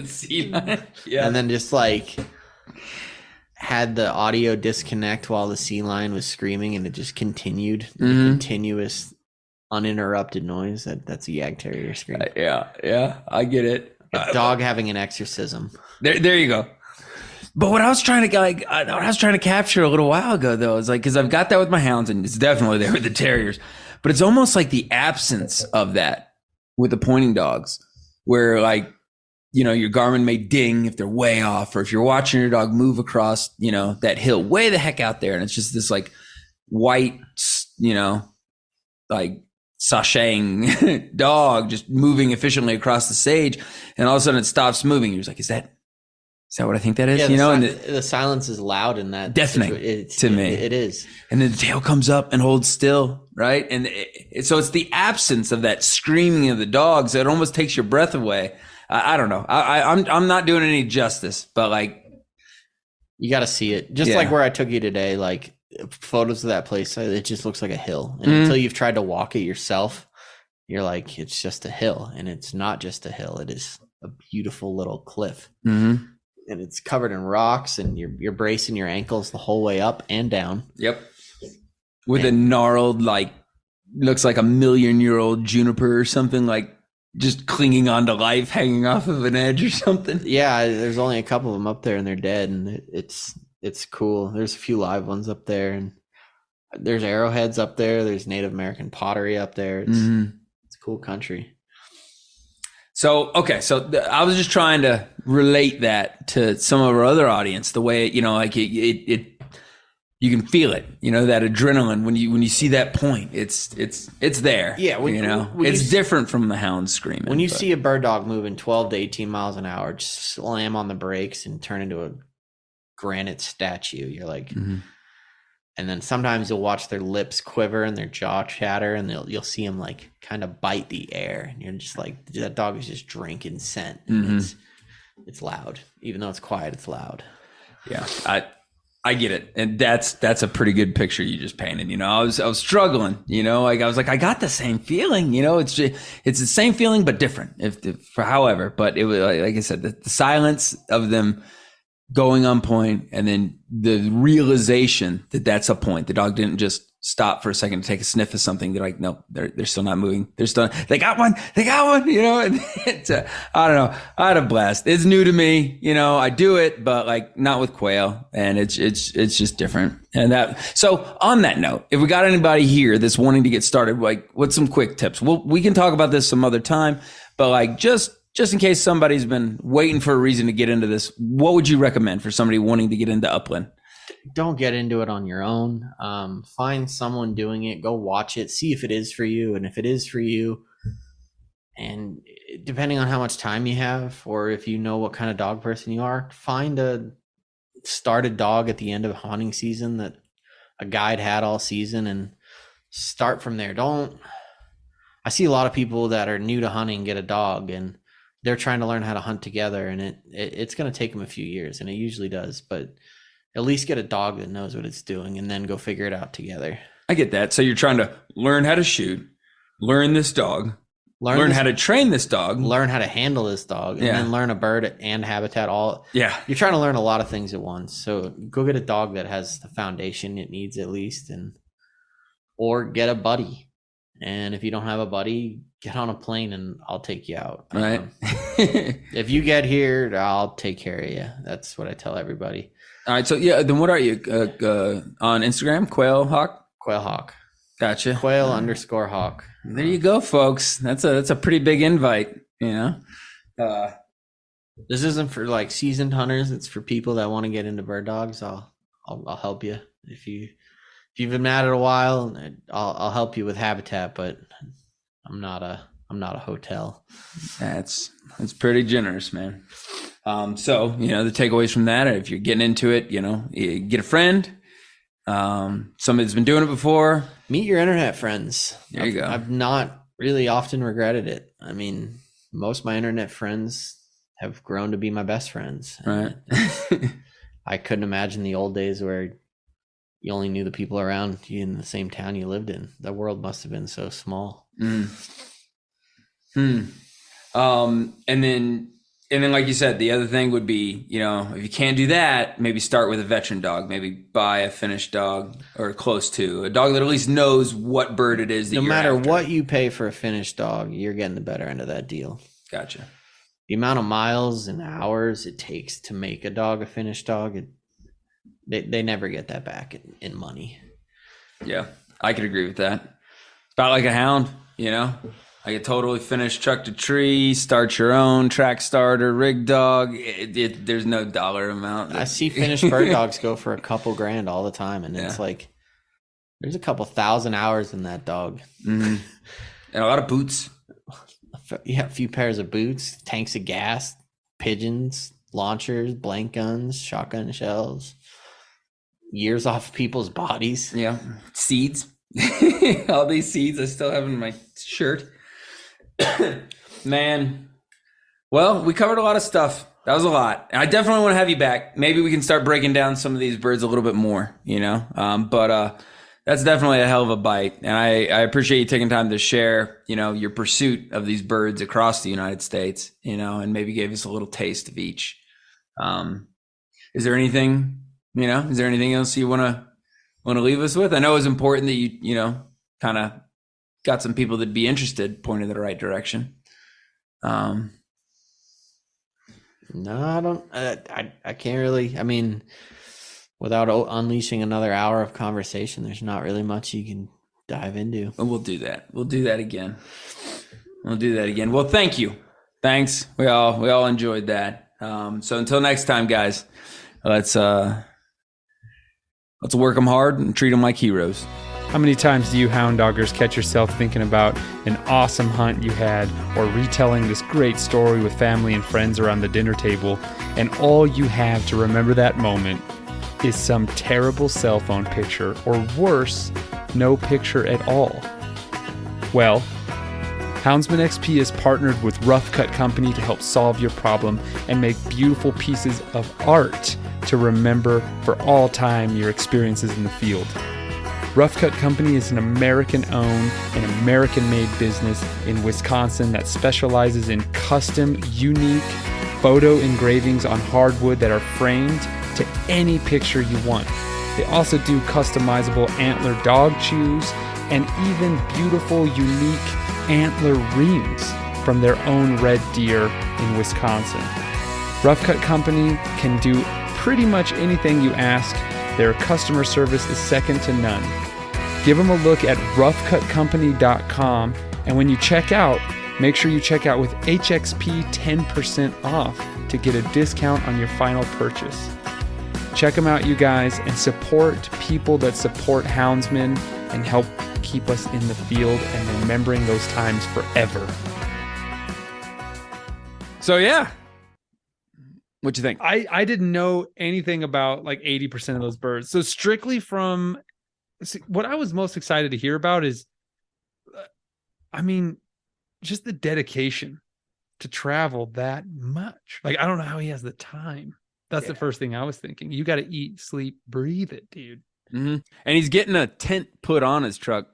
Speaker 2: sea lion, yeah,
Speaker 3: and then just like had the audio disconnect while the sea lion was screaming, and it just continued the continuous, uninterrupted noise. That's a Yag Terrier scream.
Speaker 2: Yeah, I get it.
Speaker 3: A dog having an exorcism.
Speaker 2: There you go. But what I was trying to capture a little while ago, though, is like, because I've got that with my hounds, and it's definitely there with the terriers, but it's almost like the absence of that with the pointing dogs, where like, your Garmin may ding if they're way off, or if you're watching your dog move across, that hill way the heck out there, and it's just this like white, like sashaying dog just moving efficiently across the sage, and all of a sudden it stops moving. You're just like, is that what I think that is?
Speaker 3: Yeah, the silence is loud in that.
Speaker 2: Deafening to me.
Speaker 3: It is.
Speaker 2: And then the tail comes up and holds still, right? And so it's the absence of that screaming of the dog, so it almost takes your breath away. I don't know. I'm not doing any justice, but like,
Speaker 3: you got to see it. Just like where I took you today, like photos of that place, it just looks like a hill. And until you've tried to walk it yourself, you're like, it's just a hill. And it's not just a hill. It is a beautiful little cliff.
Speaker 2: Mm-hmm.
Speaker 3: And it's covered in rocks, and you're bracing your ankles the whole way up and down.
Speaker 2: Yep. With a gnarled, like, looks like a 1,000,000-year-old juniper or something, like just clinging on to life, hanging off of an edge or something.
Speaker 3: Yeah, there's only a couple of them up there, and they're dead, and it's cool. There's a few live ones up there, and there's arrowheads up there. There's Native American pottery up there. It's a cool country.
Speaker 2: So, okay. So I was just trying to relate that to some of our other audience, the way, like it you can feel it, that adrenaline when you see that point, it's there.
Speaker 3: Yeah.
Speaker 2: It's different from the hound screaming.
Speaker 3: When you see a bird dog moving 12 to 18 miles an hour, just slam on the brakes and turn into a granite statue. You're like, and then sometimes you'll watch their lips quiver and their jaw chatter, and you'll see them like kind of bite the air, and you're just like, that dog is just drinking scent. It's loud, even though it's quiet. It's loud.
Speaker 2: Yeah, I get it, and that's a pretty good picture you just painted. I was struggling. Like I was like, I got the same feeling. It's the same feeling but different. But it was like I said, the silence of them going on point, and then the realization that that's a point. The dog didn't just stop for a second to take a sniff of something. They're like, no, they're still not moving. They got one. And it's, I don't know. I had a blast. It's new to me. I do it, but like not with quail, and it's just different. And so on that note, if we got anybody here that's wanting to get started, like what's some quick tips? We can talk about this some other time, but like just in case somebody's been waiting for a reason to get into this, what would you recommend for somebody wanting to get into upland?
Speaker 3: Don't get into it on your own. Find someone doing it. Go watch it. See if it is for you. And if it is for you, and depending on how much time you have, or if you know what kind of dog person you are, start a dog at the end of hunting season that a guide had all season, and start from there. I see a lot of people that are new to hunting get a dog, and they're trying to learn how to hunt together, and it's going to take them a few years, and it usually does, but at least get a dog that knows what it's doing, and then go figure it out together. I
Speaker 2: get that. So you're trying to learn how to shoot, learn this dog, learn how to train this dog,
Speaker 3: learn how to handle this dog, and then learn a bird and habitat. You're trying to learn a lot of things at once. So go get a dog that has the foundation it needs at least, or get a buddy And if you don't have a buddy, get on a plane and I'll take you out.
Speaker 2: Right.
Speaker 3: If you get here, I'll take care of you. That's what I tell everybody.
Speaker 2: All right. So yeah, then what are you on Instagram? Quail Hawk?
Speaker 3: Quail Hawk.
Speaker 2: Gotcha.
Speaker 3: Quail _ Hawk.
Speaker 2: There you go, folks. That's a pretty big invite,
Speaker 3: This isn't for like seasoned hunters. It's for people that want to get into bird dogs. I'll help you if you've been at it a while. I'll help you with habitat, but I'm not a hotel. That's
Speaker 2: pretty generous, man. So the takeaways from that, if you're getting into it, you get a friend, somebody that's been doing it before.
Speaker 3: Meet your internet friends.
Speaker 2: There you go.
Speaker 3: I've not really often regretted it. I mean, most of my internet friends have grown to be my best friends.
Speaker 2: Right.
Speaker 3: I couldn't imagine the old days where you only knew the people around you in the same town you lived in. The world must have been so small. And then like you said, the other thing would be, if you can't do that, maybe start with a veteran dog. Maybe buy a finished dog or close to a dog that at least knows what bird it is that no
Speaker 2: you're
Speaker 3: matter
Speaker 2: after.
Speaker 3: What you pay for a finished dog, you're getting the better end of that deal.
Speaker 2: Gotcha.
Speaker 3: The amount of miles and hours it takes to make a dog a finished dog, they never get that back in money.
Speaker 2: Yeah, I could agree with that. It's about like a hound, like a totally finished truck to tree, start your own track starter, rig dog. There's no dollar amount.
Speaker 3: I see finished bird dogs go for a couple grand all the time. And it's like, there's a couple thousand hours in that dog.
Speaker 2: Mm-hmm. And a lot of boots.
Speaker 3: Yeah, a few pairs of boots, tanks of gas, pigeons, launchers, blank guns, shotgun shells, years off people's bodies.
Speaker 2: Yeah, seeds. All these seeds I still have in my shirt. Man, well, we covered a lot of stuff. That was a lot. I definitely want to have you back. Maybe we can start breaking down some of these birds a little bit more, but that's definitely a hell of a bite. And I appreciate you taking time to share, your pursuit of these birds across the United States, and maybe gave us a little taste of each. Is there anything else you want to leave us with? I know it's important that you kind of got some people that'd be interested, pointed in the right direction.
Speaker 3: No, I don't. I can't really. I mean, without unleashing another hour of conversation, there's not really much you can dive into.
Speaker 2: We'll do that. We'll do that again. Well, thank you. Thanks. We all enjoyed that. So until next time, guys, let's work them hard and treat them like heroes.
Speaker 1: How many times do you hound doggers catch yourself thinking about an awesome hunt you had, or retelling this great story with family and friends around the dinner table, and all you have to remember that moment is some terrible cell phone picture, or worse, no picture at all? Well, Houndsman XP is partnered with Rough Cut Company to help solve your problem and make beautiful pieces of art to remember for all time your experiences in the field. Rough Cut Company is an American-owned and American-made business in Wisconsin that specializes in custom, unique photo engravings on hardwood that are framed to any picture you want. They also do customizable antler dog chews and even beautiful, unique antler rings from their own red deer in Wisconsin. Rough Cut Company can do pretty much anything you ask. Their customer service is second to none. Give them a look at roughcutcompany.com, and when you check out, make sure you check out with HXP 10% off to get a discount on your final purchase. Check them out, you guys, and support people that support houndsmen and help keep us in the field and remembering those times forever.
Speaker 2: So yeah. What'd you think?
Speaker 1: I didn't know anything about like 80% of those birds. So strictly from what I was most excited to hear about is, just the dedication to travel that much. Like, I don't know how he has the time. That's the first thing I was thinking. You got to eat, sleep, breathe it, dude.
Speaker 2: Mm-hmm. And he's getting a tent put on his truck.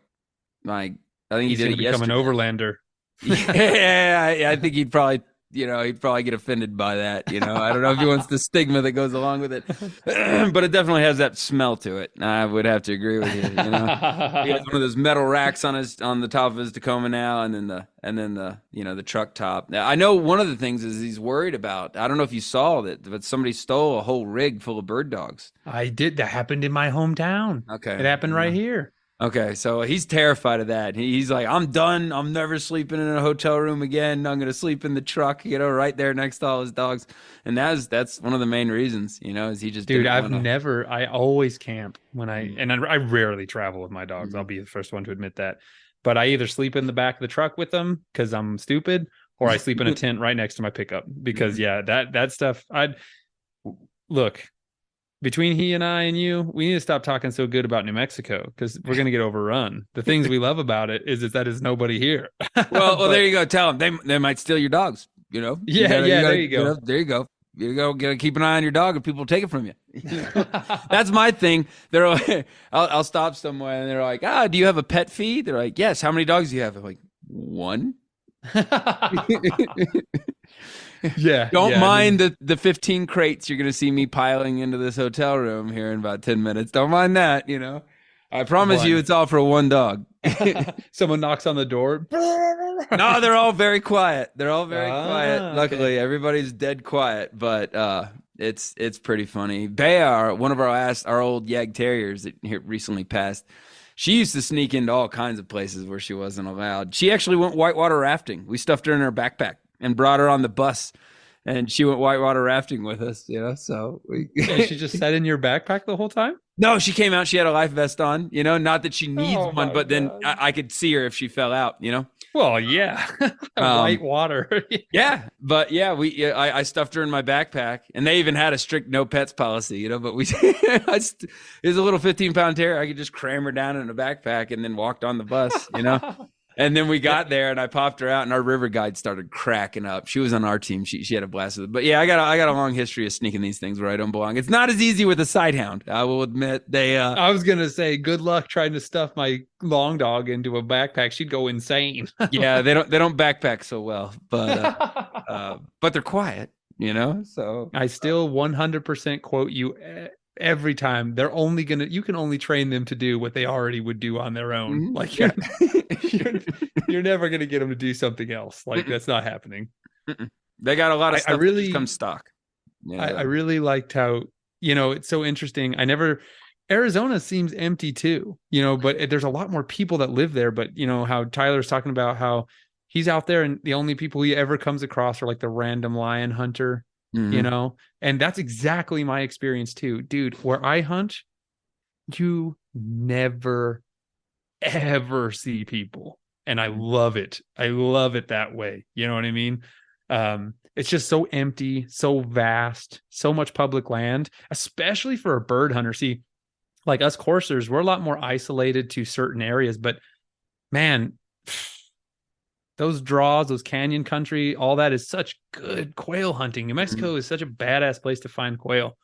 Speaker 2: Like, I think
Speaker 1: He's
Speaker 2: he did
Speaker 1: going to become an overlander.
Speaker 2: Yeah, I think he'd probably he'd probably get offended by that. I don't know if he wants the stigma that goes along with it, but it definitely has that smell to it. I would have to agree with you. He has one of those metal racks on the top of his Tacoma now, and then the truck top. Now, I know one of the things is he's worried about. I don't know if you saw that, but somebody stole a whole rig full of bird dogs.
Speaker 1: I did. That happened in my hometown.
Speaker 2: Okay,
Speaker 1: it happened right here.
Speaker 2: Okay, so he's terrified of that. He's like, I'm done. I'm never sleeping in a hotel room again. I'm gonna sleep in the truck, right there next to all his dogs. And that's one of the main reasons, is he just
Speaker 1: I always camp when I rarely travel with my dogs. I'll be the first one to admit that. But I either sleep in the back of the truck with them because I'm stupid, or I sleep in a tent right next to my pickup because that stuff. Look. Between he and I and you, we need to stop talking so good about New Mexico because we're going to get overrun. The things we love about it is that is nobody here.
Speaker 2: Well, there you go. Tell them they might steal your dogs.
Speaker 1: Yeah, there you go.
Speaker 2: There you go. You gotta keep an eye on your dog if people take it from you. That's my thing. They're like, I'll stop somewhere and they're like, do you have a pet fee? They're like, yes. How many dogs do you have? I'm like, one. Don't mind the 15 crates you're gonna see me piling into this hotel room here in about 10 minutes. Don't mind that. I promise you it's all for one dog.
Speaker 1: Someone knocks on the door.
Speaker 2: No, they're all very quiet. Quiet. Luckily, everybody's dead quiet, but it's pretty funny. Bayar, one of our old Yag Terriers that here recently passed, she used to sneak into all kinds of places where she wasn't allowed. She actually went whitewater rafting. We stuffed her in her backpack and brought her on the bus, and she went whitewater rafting with us, so
Speaker 1: and she just sat in your backpack the whole time?
Speaker 2: No, she came out, she had a life vest on, not that she needs one, but then I could see her if she fell out,
Speaker 1: Well, yeah. White water.
Speaker 2: Yeah, but I stuffed her in my backpack, and they even had a strict no pets policy, but it was a little 15-pound terrier. I could just cram her down in a backpack and then walked on the bus, And then we got there, and I popped her out, and our river guide started cracking up. She was on our team. She had a blast with it. But yeah, I got a long history of sneaking these things where I don't belong. It's not as easy with a sighthound, I will admit.
Speaker 1: I was gonna say, good luck trying to stuff my long dog into a backpack. She'd go insane.
Speaker 2: Yeah, they don't backpack so well, but they're quiet, So
Speaker 1: I still 100% quote you every time. You can only train them to do what they already would do on their own. Like you're never going to get them to do something else. Like that's not happening.
Speaker 2: They got a lot of stuff that just comes stock.
Speaker 1: I really liked how, it's so interesting. Arizona seems empty too, but there's a lot more people that live there. But how Tyler's talking about how he's out there and the only people he ever comes across are like the random lion hunter. And that's exactly my experience too, dude. Where I hunt, you never ever see people, and I love it that way. You know what I mean? It's just so empty, so vast, so much public land, especially for a bird hunter. See, like us coursers, we're a lot more isolated to certain areas, but man, those draws, those canyon country, all that is such good quail hunting. New Mexico is such a badass place to find quail.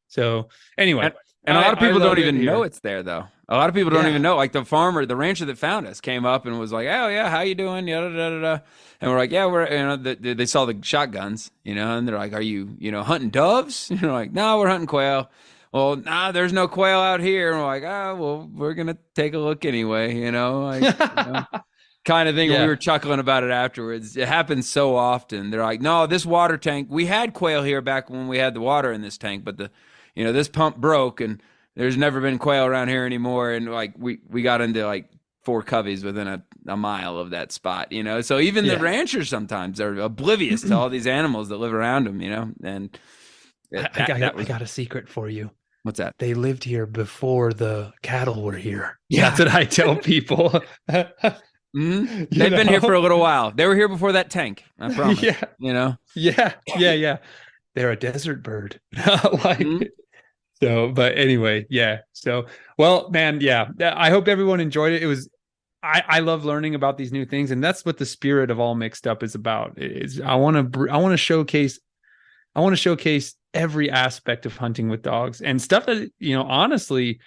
Speaker 1: So anyway,
Speaker 2: and a lot of people don't even know it's there, though. A lot of people don't even know. Like the rancher that found us came up and was like, "Oh yeah, how you doing?" And we're like, "Yeah, we're." They saw the shotguns, and they're like, "Are you, hunting doves?" And we're like, "No, we're hunting quail." Well, there's no quail out here. And we're like, well, we're gonna take a look anyway, kind of thing. Yeah. We were chuckling about it afterwards. It happens so often. They're like, no, this water tank, we had quail here back when we had the water in this tank, but this pump broke and there's never been quail around here anymore. And like, we got into like 4 coveys within a mile of that spot, so even the ranchers sometimes are oblivious to all these animals that live around them, and
Speaker 1: I got a secret for you.
Speaker 2: What's that?
Speaker 1: They lived here before the cattle were here. Yeah. That's what I tell people.
Speaker 2: They've been here for a little while. They were here before that tank, I promise. Yeah.
Speaker 1: They're a desert bird. So, but anyway, yeah. So, well, man, yeah. I hope everyone enjoyed it. It was, I love learning about these new things, and that's what the spirit of All Mixed Up is about. I want to showcase every aspect of hunting with dogs and stuff that, honestly,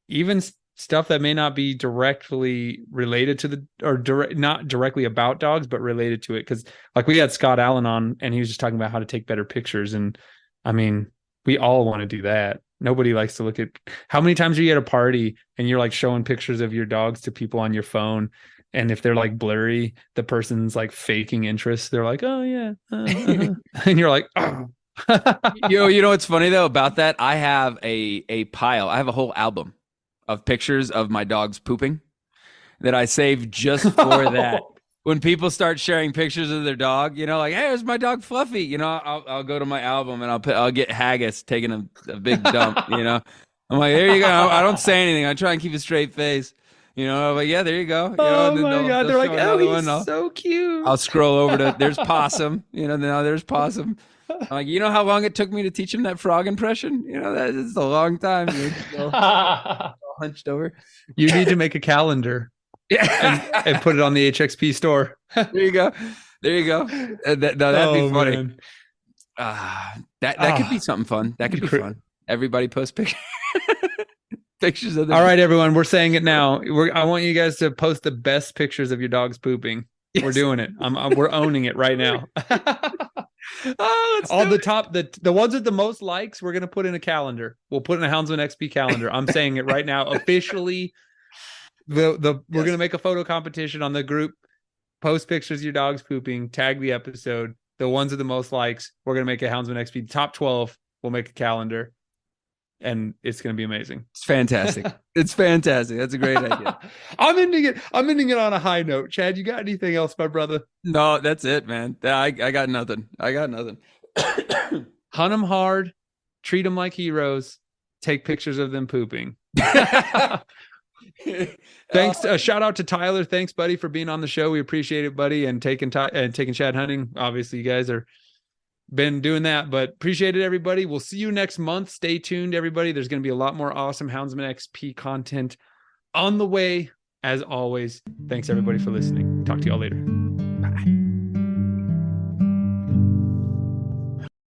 Speaker 1: even stuff that may not be directly related to the, or not directly about dogs, but related to it. Cause like we had Scott Allen on and he was just talking about how to take better pictures. And I mean, we all want to do that. Nobody likes to look at, how many times are you at a party and you're like showing pictures of your dogs to people on your phone? And if they're like blurry, the person's like faking interest. They're like, oh yeah. And you're like, oh.
Speaker 2: You know what's funny though about that? I have a pile. I have a whole album of pictures of my dogs pooping that I saved just for that. When people start sharing pictures of their dog, you know, like, hey, there's my dog Fluffy. You know, I'll go to my album and I'll get Haggis taking a big dump. You know, I'm like, there you go. I don't say anything. I try and keep a straight face. You know, I'm like, yeah, there you go. You know,
Speaker 1: oh my God, they're like, oh, he's so cute.
Speaker 2: I'll scroll over to there's Possum. You know, now there's Possum. I'm like, you know how long it took me to teach him that frog impression? You know, that is a long time. Dude. Hunched over.
Speaker 1: You need to make a calendar. and put it on the HXP store.
Speaker 2: There you go. That'd be funny. That could be something fun. That could be fun. Everybody post pictures of them.
Speaker 1: All right, everyone. We're saying it now. I want you guys to post the best pictures of your dogs pooping. Yes. We're doing it. We're owning it right now. All the top, the ones with the most likes, we're gonna put in a calendar. We'll put in a Houndsman XP calendar. I'm saying it right now, officially. We're gonna make a photo competition on the group. Post pictures of your dogs pooping. Tag the episode. The ones with the most likes, we're gonna make a Houndsman XP top 12. We'll make a calendar, and it's gonna be amazing.
Speaker 2: It's fantastic. It's fantastic. That's a great idea.
Speaker 1: I'm ending it on a high note. Chad, you got anything else, my brother?
Speaker 2: No, that's it, man. I got nothing.
Speaker 1: Hunt them hard, treat them like heroes, take pictures of them pooping. Thanks. Shout out to Tyler. Thanks, buddy, for being on the show. We appreciate it, buddy, and taking Chad hunting. Obviously, you guys are been doing that, but appreciate it, everybody. We'll see you next month. Stay tuned, everybody. There's going to be a lot more awesome Houndsman XP content on the way, as always. Thanks, everybody, for listening. Talk to y'all later. Bye.